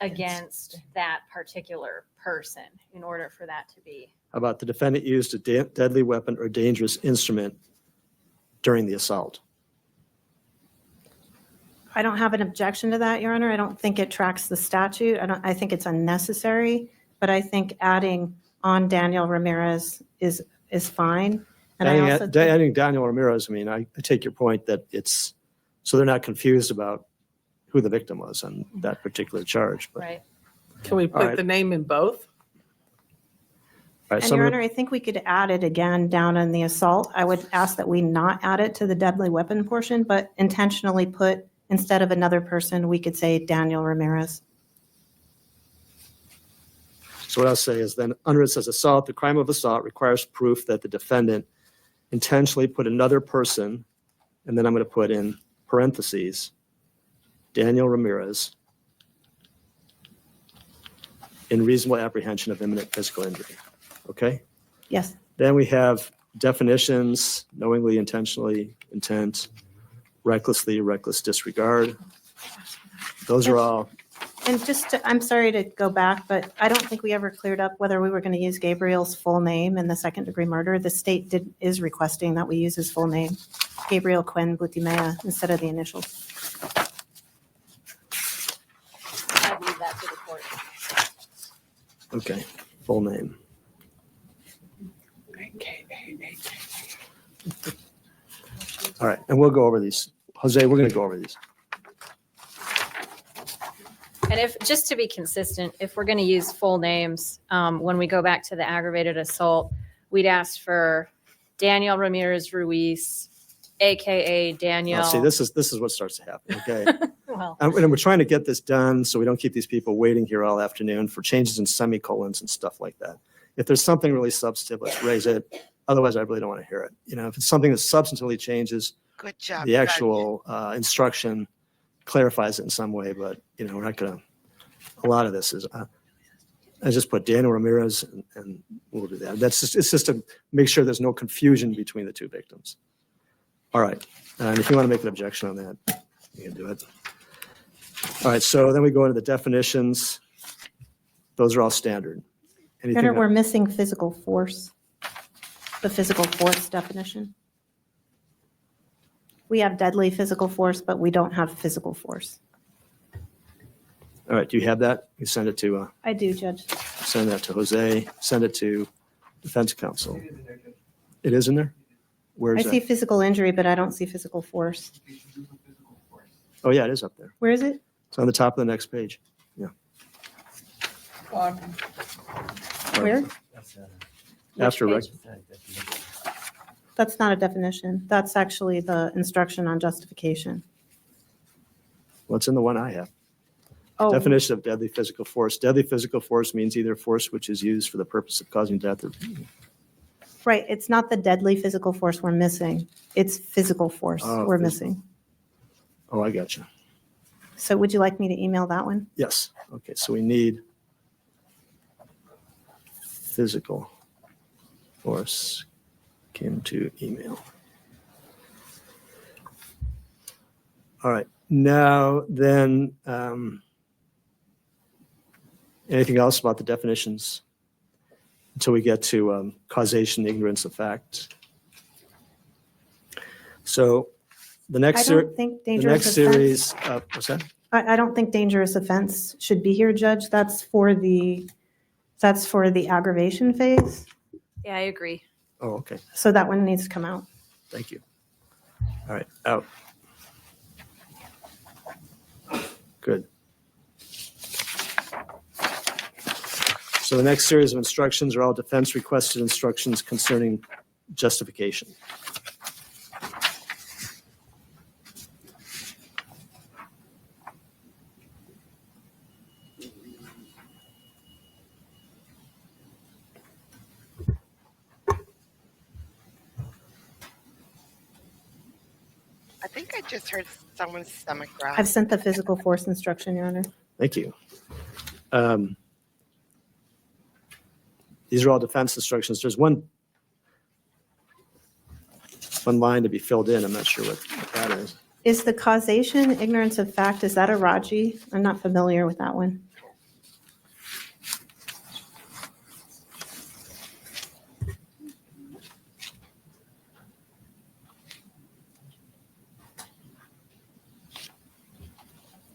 against that particular person in order for that to be. How about the defendant used a deadly weapon or dangerous instrument during the assault? I don't have an objection to that, Your Honor. I don't think it tracks the statute. I think it's unnecessary, but I think adding on Daniel Ramirez is fine. And I also think- Adding Daniel Ramirez, I mean, I take your point that it's, so they're not confused about who the victim was on that particular charge. But, Right. Can we All put right. the name in both? all right, And so Your I'm Honor, I think we could add it again down in the assault. I would ask that we not add it to the deadly weapon portion, but intentionally put instead of another person, we could say Daniel Ramirez. So what I'll say is then under it says assault, the crime of assault requires proof that the defendant intentionally put another person, and then I'm going to put in parentheses, Daniel Ramirez, in reasonable apprehension of imminent physical injury. Okay? Yes. Then we have definitions, knowingly, intentionally, intent, recklessly, reckless disregard. Those are all, And I'm sorry to go back, but I don't think we ever cleared up whether we were going to use Gabriel's full name in the second degree murder. The state is requesting that we use his full name, Gabriel Quinn Butimea, instead of the initials. I leave that to the court. okay, full name. All right, and we'll go over these. Jose, we're going to go over these. And if, just to be consistent, if we're going to use full names, when we go back to the aggravated assault, we'd ask for Daniel Ramirez Ruiz, AKA Daniel. See, this is what starts to happen, okay? Well, And we're trying to get this done so we don't keep these people waiting here all afternoon for changes in semicolons and stuff like that. If there's something really substantive, let's raise it. Otherwise, I really don't want to hear it. You know, if it's something that substantively changes, Good job. the Judge. actual instruction clarifies it in some way, but, you know, we're not going to, a lot of this is, I just put Daniel Ramirez and we'll do that. It's just to make sure there's no confusion between the two victims. All right. And if you want to make an objection on that, you can do it. All right. So then we go into the definitions. Those are all standard. Anything We're missing physical force, the physical force definition. We have deadly physical force, but we don't have physical force. All right. Do you have that? You send it to, I do, Judge. send that to Jose, send it to defense counsel. It is in there? Where I is see that? physical injury, but I don't see physical force. Oh, yeah, it is up there. Where is it? It's on the top of the next page. Where? After, page? That's not a definition. That's actually the instruction on justification. what's in the one I have? Oh, Definition of deadly physical force. Deadly physical force means either force which is used for the purpose of causing death or, right. It's not the deadly physical force we're missing. It's physical force Oh, we're physical. missing. oh, I got you. So would you like me to email that one? Yes. Okay, so we need physical force akin to email. All right, now then, anything else about the definitions until we get to causation, ignorance of fact? So the I next, don't think the dangerous next offense. series, what's that? I don't think dangerous offense should be here, Judge. That's for the aggravation phase. Yeah, I agree. Oh, okay. So that one needs to come out. Thank you. All right, out. Good. So the next series of instructions are all defense requested instructions concerning justification. I think I just heard someone's stomach growl. I've sent the physical force instruction, Your Honor. Thank you. These are all defense instructions. There's one line to be filled in. I'm not sure what that is. Is the causation, ignorance of fact, is that a Raji? I'm not familiar with that one.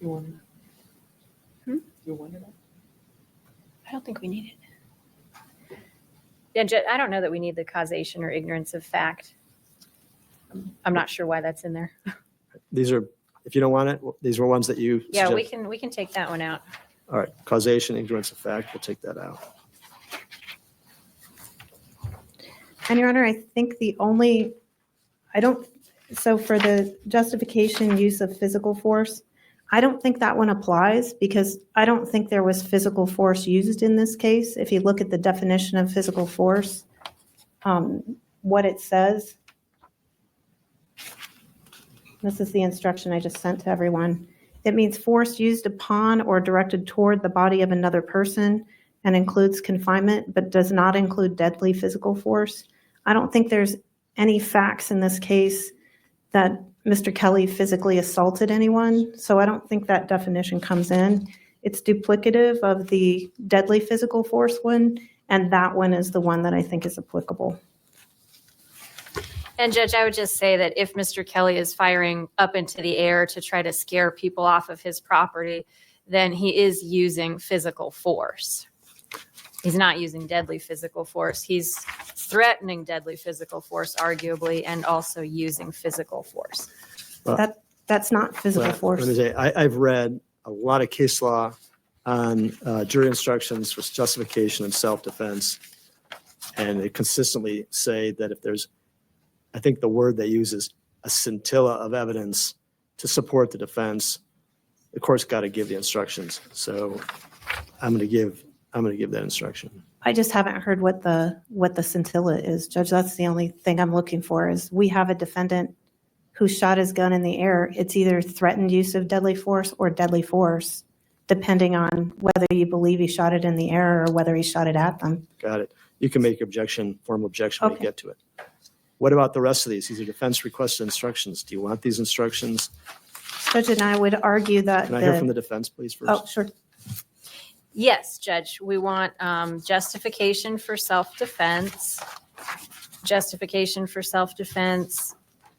You want it? You want it? I don't think we need it. Yeah, I don't know that we need the causation or ignorance of fact. I'm not sure why that's in there. These are, if you don't want it, these were ones that you Yeah, suggest- we can take that one out. All right, causation, ignorance of fact, we'll take that out. And Your Honor, I think So for the justification use of physical force, I don't think that one applies because I don't think there was physical force used in this case. If you look at the definition of physical force, what it says, this is the instruction I just sent to everyone. It means force used upon or directed toward the body of another person and includes confinement, but does not include deadly physical force. I don't think there's any facts in this case that Mr. Kelly physically assaulted anyone, so I don't think that definition comes in. It's duplicative of the deadly physical force one, and that one is the one that I think is applicable. And Judge, I would just say that if Mr. Kelly is firing up into the air to try to scare people off of his property, then he is using physical force. He's not using deadly physical force. He's threatening deadly physical force, arguably, and also using physical force. That's not physical Well, force. Let me say, I've read a lot of case law on jury instructions for justification and self-defense. And they consistently say that if there's, I think the word they use is a scintilla of evidence to support the defense, the court's got to give the instructions. So I'm going to give that instruction. I just haven't heard what the scintilla is, Judge. That's the only thing I'm looking for is we have a defendant who shot his gun in the air. It's either threatened use of deadly force or deadly force, depending on whether you believe he shot it in the air or whether he shot it at them. Got it. You can make formal objection when you Okay. get to it. What about the rest of these? These are defense requested instructions. Do you want these instructions? Judge, and I would argue that Can I hear from the defense, please, first? oh, sure. Yes, Judge, we want justification for self-defense,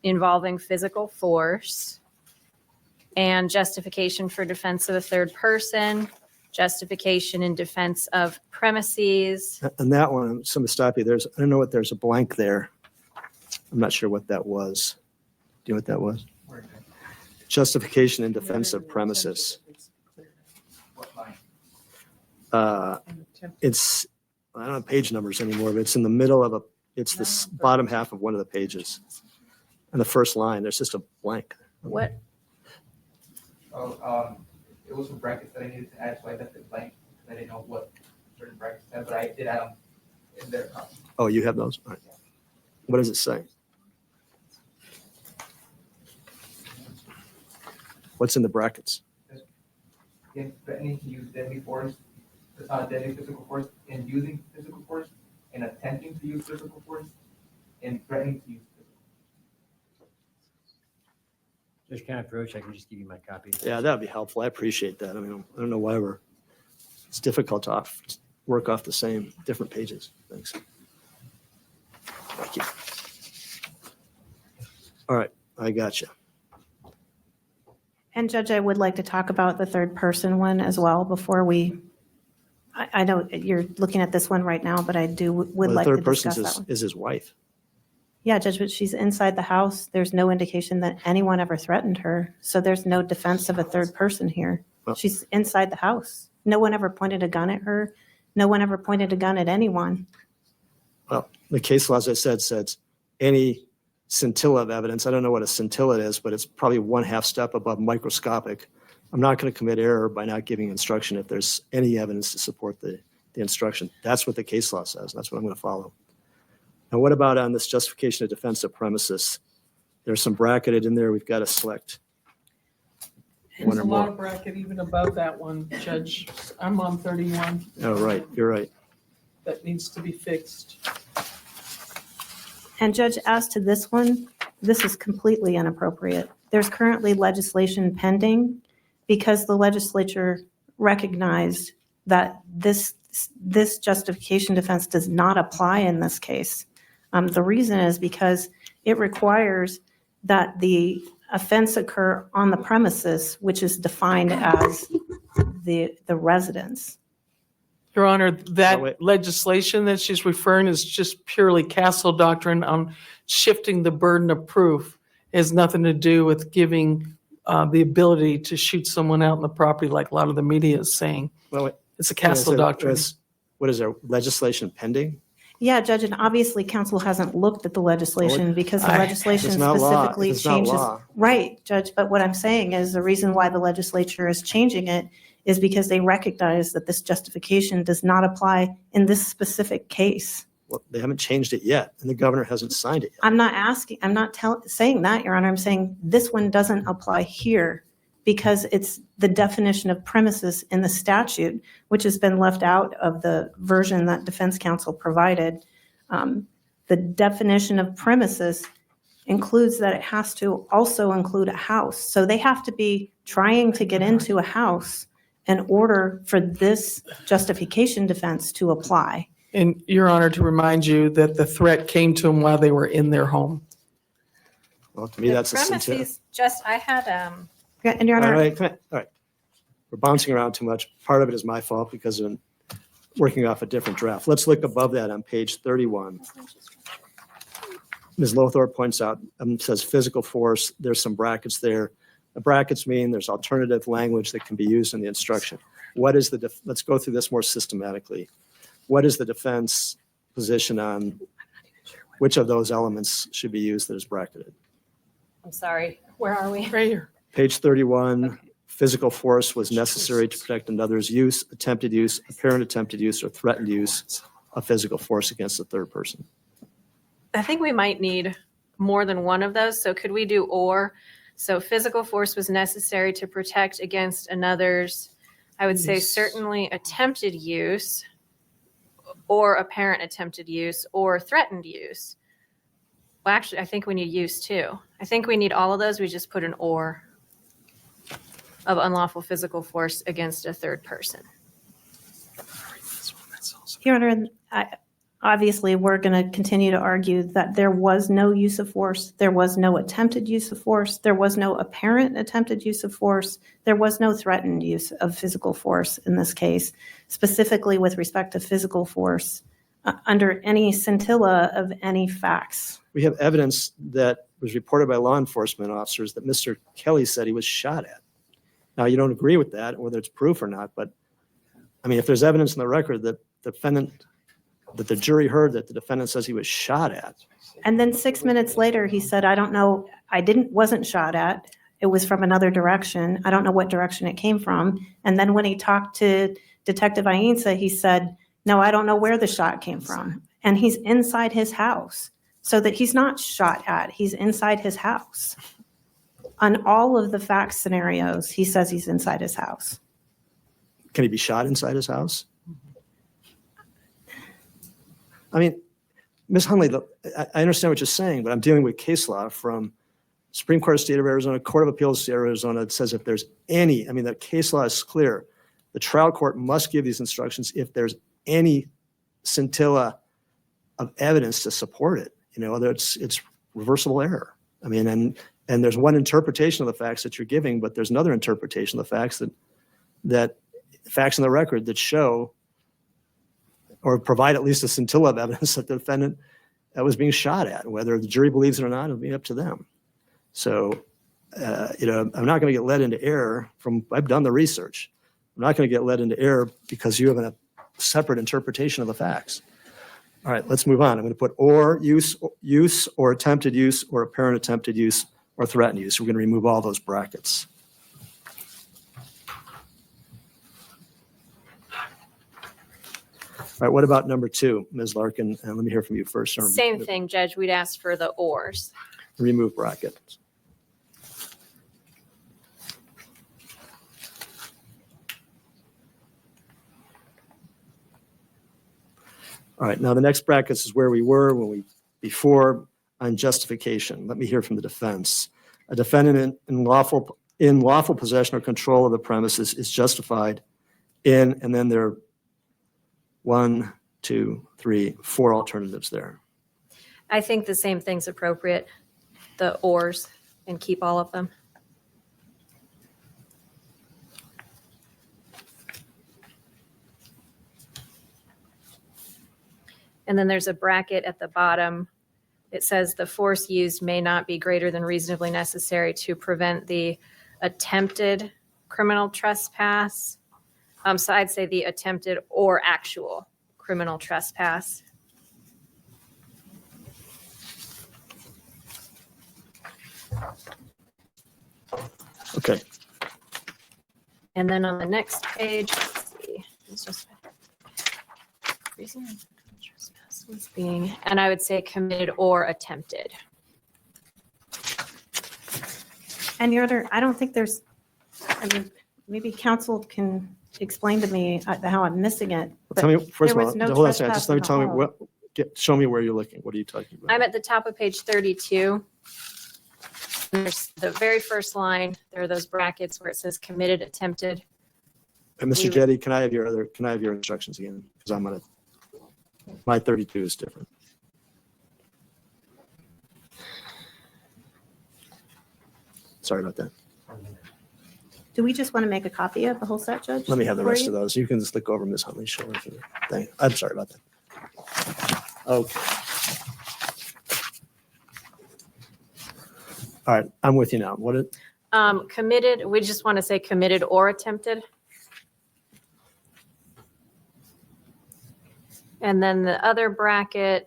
involving physical force, and justification for defense of a third person, justification in defense of premises. And that one, somebody stop you. I don't know what, there's a blank there. I'm not sure what that was. Do you know what that was? Justification in defense of premises. What line? It's, I don't have page numbers anymore, but it's in the middle of it's the bottom half of one of the pages. And the first line, there's just a blank. What, Oh, it was some brackets that I needed to add, so I left it blank. I didn't know what certain brackets had, but I did add them in there. Oh, you have those? All right. What does it say? What's in the brackets? In threatening to use deadly force, deadly physical force, in using physical force, in attempting to use physical force, in threatening to use physical. Judge Karen Perosh, I can just give you my copy. Yeah, that'd be helpful. I appreciate that. I mean, I don't know why it's difficult to work off the same, different pages. Thanks. Thank you. All right, I got you. And Judge, I would like to talk about the third person one as well before I know you're looking at this one right now, but I would Well, the like to third person discuss that one. is his wife. Yeah, Judge, but she's inside the house. There's no indication that anyone ever threatened her. So there's no defense of a third person here. Well- She's inside the house. No one ever pointed a gun at her. No one ever pointed a gun at anyone. Well, the case law, as I said, says any scintilla of evidence. I don't know what a scintilla is, but it's probably one half step above microscopic. I'm not going to commit error by not giving instruction if there's any evidence to support the instruction. That's what the case law says. That's what I'm going to follow. Now, what about on this justification of defense of premises? There's some bracketed in there. We've got to select one There's or a lot more. of bracket even above that one, Judge. I'm on 31. Oh, right. You're right. That needs to be fixed. And Judge, as to this one, this is completely inappropriate. There's currently legislation pending because the legislature recognized that this justification defense does not apply in this case. The reason is because it requires that the offense occur on the premises, which is defined as the residence. Your Honor, Oh, wait. that legislation that she's referring is just purely castle doctrine on shifting the burden of proof. It has nothing to do with giving the ability to shoot someone out in the property like a lot of the media is saying. Well, wait. It's a castle doctrine. What is there, legislation pending? Yeah, Judge, and obviously council hasn't looked at the legislation because the I- legislation It's not law. specifically It's not changes. law. Right, Judge, but what I'm saying is the reason why the legislature is changing it is because they recognize that this justification does not apply in this specific case. Well, they haven't changed it yet, and the governor hasn't signed it yet. I'm not saying that, Your Honor. I'm saying this one doesn't apply here because it's the definition of premises in the statute, which has been left out of the version that defense counsel provided. The definition of premises includes that it has to also include a house. So they have to be trying to get into a house in order for this justification defense to apply. And Your Honor, to remind you that the threat came to them while they were in their home. Well, to me, that's a scintilla. Premises, just, I had, Yeah, and Your All Honor, right, all right. We're bouncing around too much. Part of it is my fault because I'm working off a different draft. Let's look above that on page 31. Ms. Lothar points out, says physical force, there's some brackets there. The brackets mean there's alternative language that can be used in the instruction. What is let's go through this more systematically. What is the defense position on which of those elements should be used that is bracketed? I'm sorry, where are we? Right here. Page 31, physical force was necessary to protect another's use, attempted use, apparent attempted use, or threatened use of physical force against a third person. I think we might need more than one of those. So could we do or? So physical force was necessary to protect against another's, I would say certainly attempted use or apparent attempted use or threatened use. Well, actually, I think we need use too. I think we need all of those. We just put an or of unlawful physical force against a third person. Your Honor, obviously, we're going to continue to argue that there was no use of force, there was no attempted use of force, there was no apparent attempted use of force, there was no threatened use of physical force in this case, specifically with respect to physical force under any scintilla of any facts. We have evidence that was reported by law enforcement officers that Mr. Kelly said he was shot at. Now, you don't agree with that, whether it's proof or not, but I mean, if there's evidence in the record that the jury heard that the defendant says he was shot at. And then 6 minutes later, he said, I don't know, wasn't shot at. It was from another direction. I don't know what direction it came from. And then when he talked to Detective Ainsa, he said, no, I don't know where the shot came from. And he's inside his house. So that he's not shot at, he's inside his house. On all of the fact scenarios, he says he's inside his house. Can he be shot inside his house? I mean, Ms. Hunley, I understand what you're saying, but I'm dealing with case law from Supreme Court of State of Arizona, Court of Appeals of State of Arizona. It says if there's any, I mean, the case law is clear. The trial court must give these instructions if there's any scintilla of evidence to support it. You know, whether it's reversible error. I mean, and there's one interpretation of the facts that you're giving, but there's another interpretation of the facts that facts in the record that show or provide at least a scintilla of evidence that the defendant was being shot at. Whether the jury believes it or not, it'll be up to them. So, you know, I'm not going to get led into error I've done the research. I'm not going to get led into error because you have a separate interpretation of the facts. All right, let's move on. I'm going to put or use or attempted use or apparent attempted use or threatened use. We're going to remove all those brackets. All right, what about number 2, Ms. Larkin? And let me hear from you first. Same thing, Judge. We'd ask for the ors. Remove bracket. All right, now the next brackets is where we were before on justification. Let me hear from the defense. A defendant in lawful possession or control of the premises is justified in, and then there are 1, 2, 3, 4 alternatives there. I think the same thing's appropriate, the ors, and keep all of them. And then there's a bracket at the bottom. It says the force used may not be greater than reasonably necessary to prevent the attempted criminal trespass. So I'd say the attempted or actual criminal trespass. Okay, And then on the next page, let's see, it's just reason trespass was being, and I would say committed or attempted. And Your Honor, I don't think there's, I mean, maybe counsel can explain to me how I'm missing it. well, tell me, first of there all, was no hold on a second, trespass just let me in the tell me hall. what, show me where you're looking. What are you talking about? I'm at the top of page 32. There's the very first line, there are those brackets where it says committed, attempted. And Mr. we- Jetty, can I have your instructions again? Because I'm gonna, my 32 is different. Sorry about that. Do we just want to make a copy of the whole set, Judge? Let me have the for rest you? of those. You can just look over Ms. Huntley's shoulder for the thing. I'm sorry about that. Okay. All right, I'm with you now. What it, Committed, we just want to say committed or attempted. And then the other bracket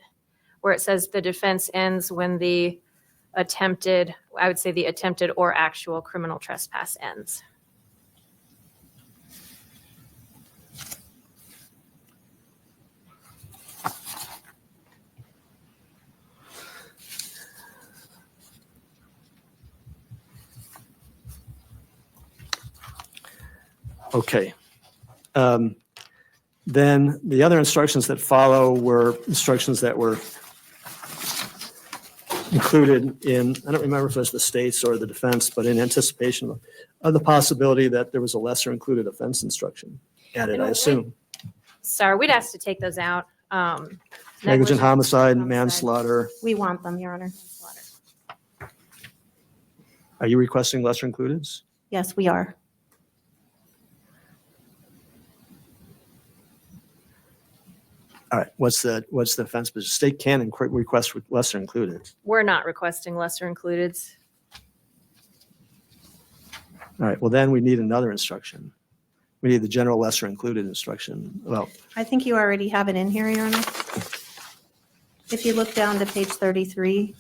where it says the defense ends when the attempted, I would say the attempted or actual criminal trespass ends. okay. Then the other instructions that follow were instructions that were included in, I don't remember if it was the states or the defense, but in anticipation of the possibility that there was a lesser included offense instruction added, I assume. Sorry, we'd ask to take those out. Negligent homicide, homicide. manslaughter. We want them, Your Honor. Are you requesting lesser includeds? Yes, we are. All right, what's the offense? But the state can request lesser included. We're not requesting lesser included. All right, well, then we need another instruction. We need the general lesser included instruction. Well, I think you already have it in here, Your Honor. If you look down to page 33.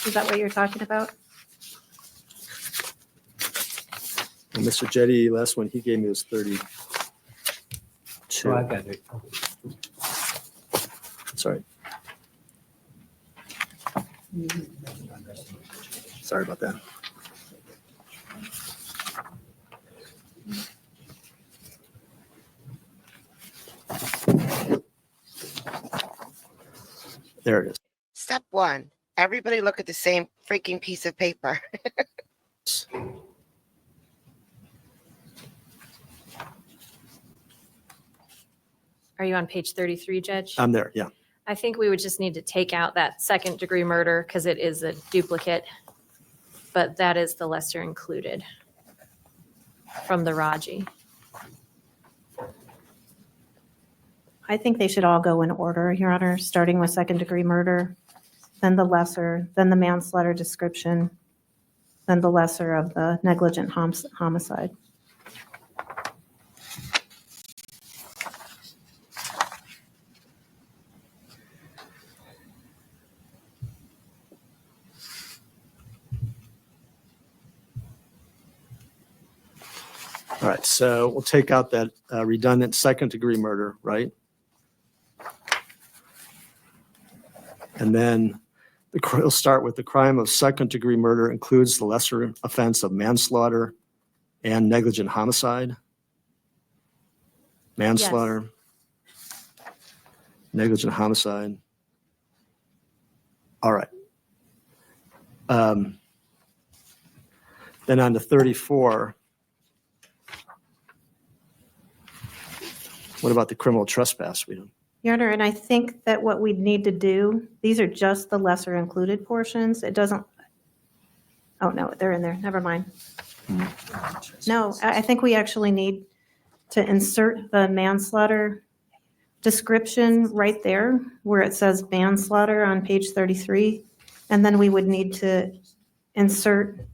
Is that what you're talking about? and Mr. Jetty, last one he gave me was 32. Oh, I've got it. Sorry. Sorry about that. There it is. Step one, everybody look at the same freaking piece of paper. Are you on page 33, Judge? I'm there, yeah. I think we would just need to take out that second degree murder because it is a duplicate, but that is the lesser included from the Raji. I think they should all go in order, Your Honor, starting with second-degree murder, then the lesser, then the manslaughter description, then the lesser of the negligent homicide. All right, so we'll take out that redundant second-degree murder, right? And then we'll start with the crime of second-degree murder includes the lesser offense of manslaughter and negligent homicide. Manslaughter, negligent homicide. All right. Then on to 34. What about the criminal trespass? We don't. Your Honor, and I think that what we'd need to do, these are just the lesser included portions. It doesn't, oh, no, they're in there. Never mind. No, I think we actually need to insert the manslaughter description right there where it says manslaughter on page 33. And then we would need to insert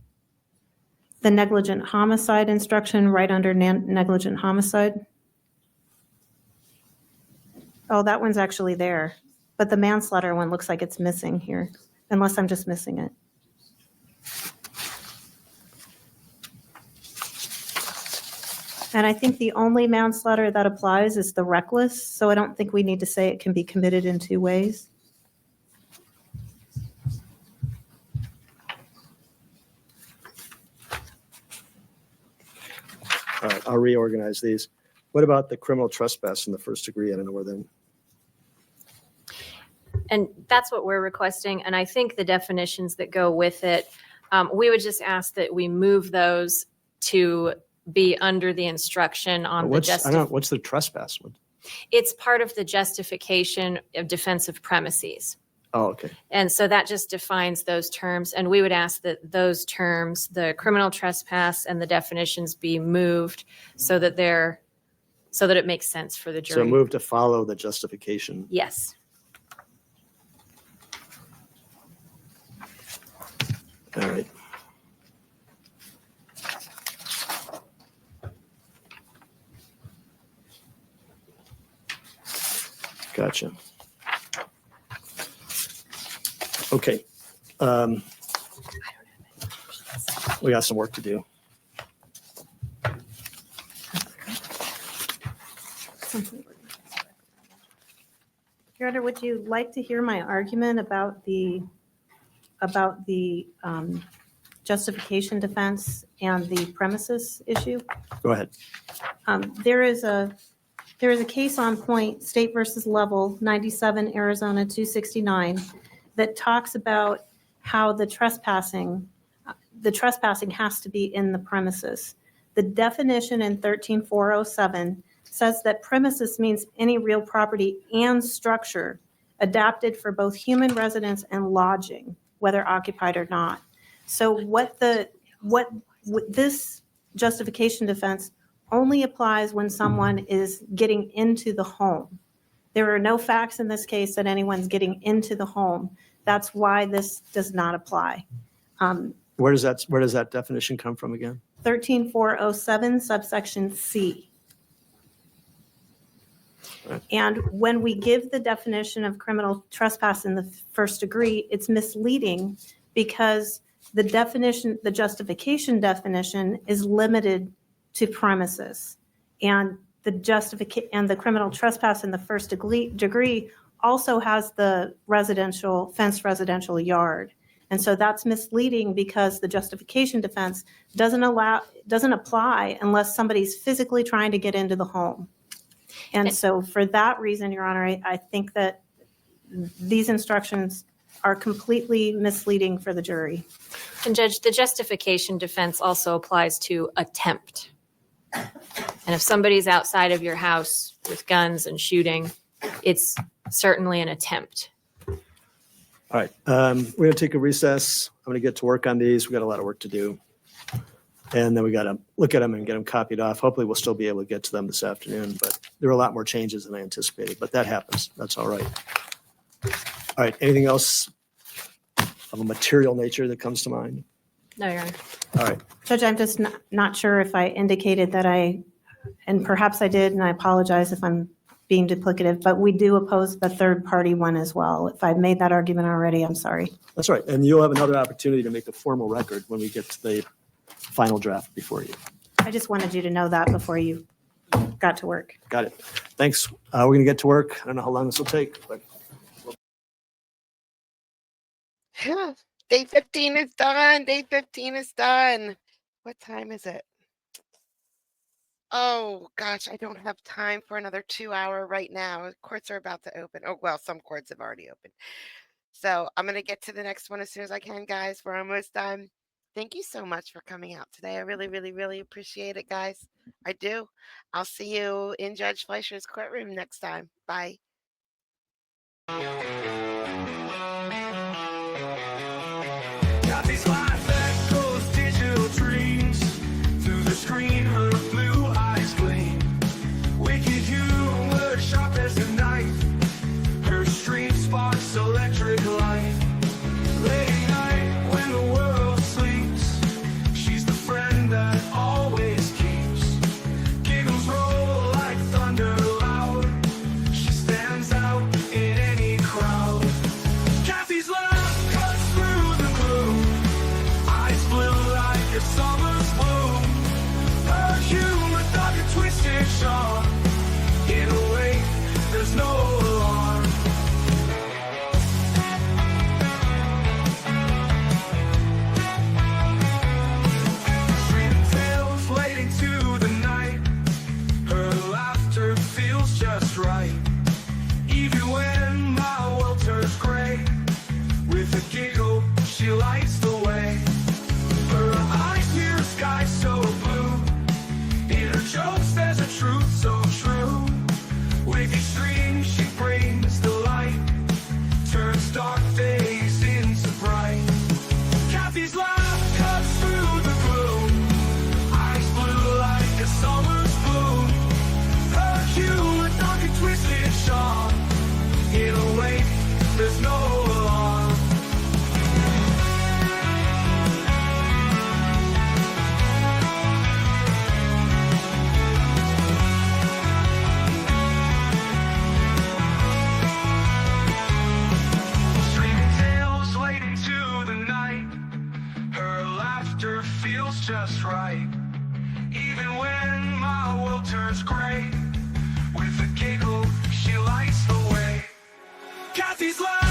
the negligent homicide instruction right under negligent homicide. Oh, that one's actually there, but the manslaughter one looks like it's missing here. unless I'm just missing it. And I think the only manslaughter that applies is the reckless, so I don't think we need to say it can be committed in two ways. All right, I'll reorganize these. What about the criminal trespass in the first degree? I don't know where then. And that's what we're requesting. And I think the definitions that go with it, we would just ask that we move those to be under the instruction on the What's the trespass? It's part of the justification of defensive premises. Oh, okay. And so that just defines those terms. And we would ask that those terms, the criminal trespass and the definitions, be moved so that it makes sense for the So jury. move to follow the justification. Yes. All right. Gotcha. Okay. We got some work to do. Your Honor, would you like to hear my argument about the justification defense and the premises issue? Go ahead. There is a case on point, State versus Level, 97 Arizona 269, that talks about how the trespassing has to be in the premises. The definition in 13407 says that premises means any real property and structure adapted for both human residence and lodging, whether occupied or not. So this justification defense only applies when someone is getting into the home. There are no facts in this case that anyone's getting into the home. That's why this does not apply. Where does that definition come from again? 13407 subsection C. Right. And when we give the definition of criminal trespass in the first degree, it's misleading because the justification definition is limited to premises. And the criminal trespass in the first degree also has the fenced residential yard. And so that's misleading because the justification defense doesn't apply unless somebody's physically trying to get into the home. And so for that reason, Your Honor, I think that these instructions are completely misleading for the jury. And Judge, the justification defense also applies to attempt. And if somebody's outside of your house with guns and shooting, it's certainly an attempt. All right. We're going to take a recess. I'm going to get to work on these. We got a lot of work to do. And then we got to look at them and get them copied off. Hopefully we'll still be able to get to them this afternoon, but there are a lot more changes than I anticipated, but that happens. That's all right. All right. Anything else of a material nature that comes to mind? No, Your Honor. All right. Judge, I'm just not sure if I indicated that and perhaps I did, and I apologize if I'm being duplicative, but we do oppose the third party one as well. If I've made that argument already, I'm sorry. That's right. And you'll have another opportunity to make a formal record when we get to the final draft before you. I just wanted you to know that before you got to work. Got it. Thanks. We're going to get to work. I don't know how long this will take, but Day 15 is done. Day 15 is done. What time is it? Oh, gosh, I don't have time for another 2-hour right now. Courts are about to open. Oh, well, some courts have already opened. So I'm going to get to the next one as soon as I can, guys. We're almost done. Thank you so much for coming out today. I really, really, really appreciate it, guys. I do. I'll see you in Judge Fleischer's courtroom next time. Bye. Got these life echoes, digital dreams. Through the screen, her blue eyes gleam. Wicked humor, sharp as a knife. Her stream sparks electric light. Late night when the world sleeps, she's the friend that always keeps. Giggles roll like thunder loud. She stands out in any crowd. feels just right. Even when my world turns gray, with a giggle, she lights the way. Kathy's life.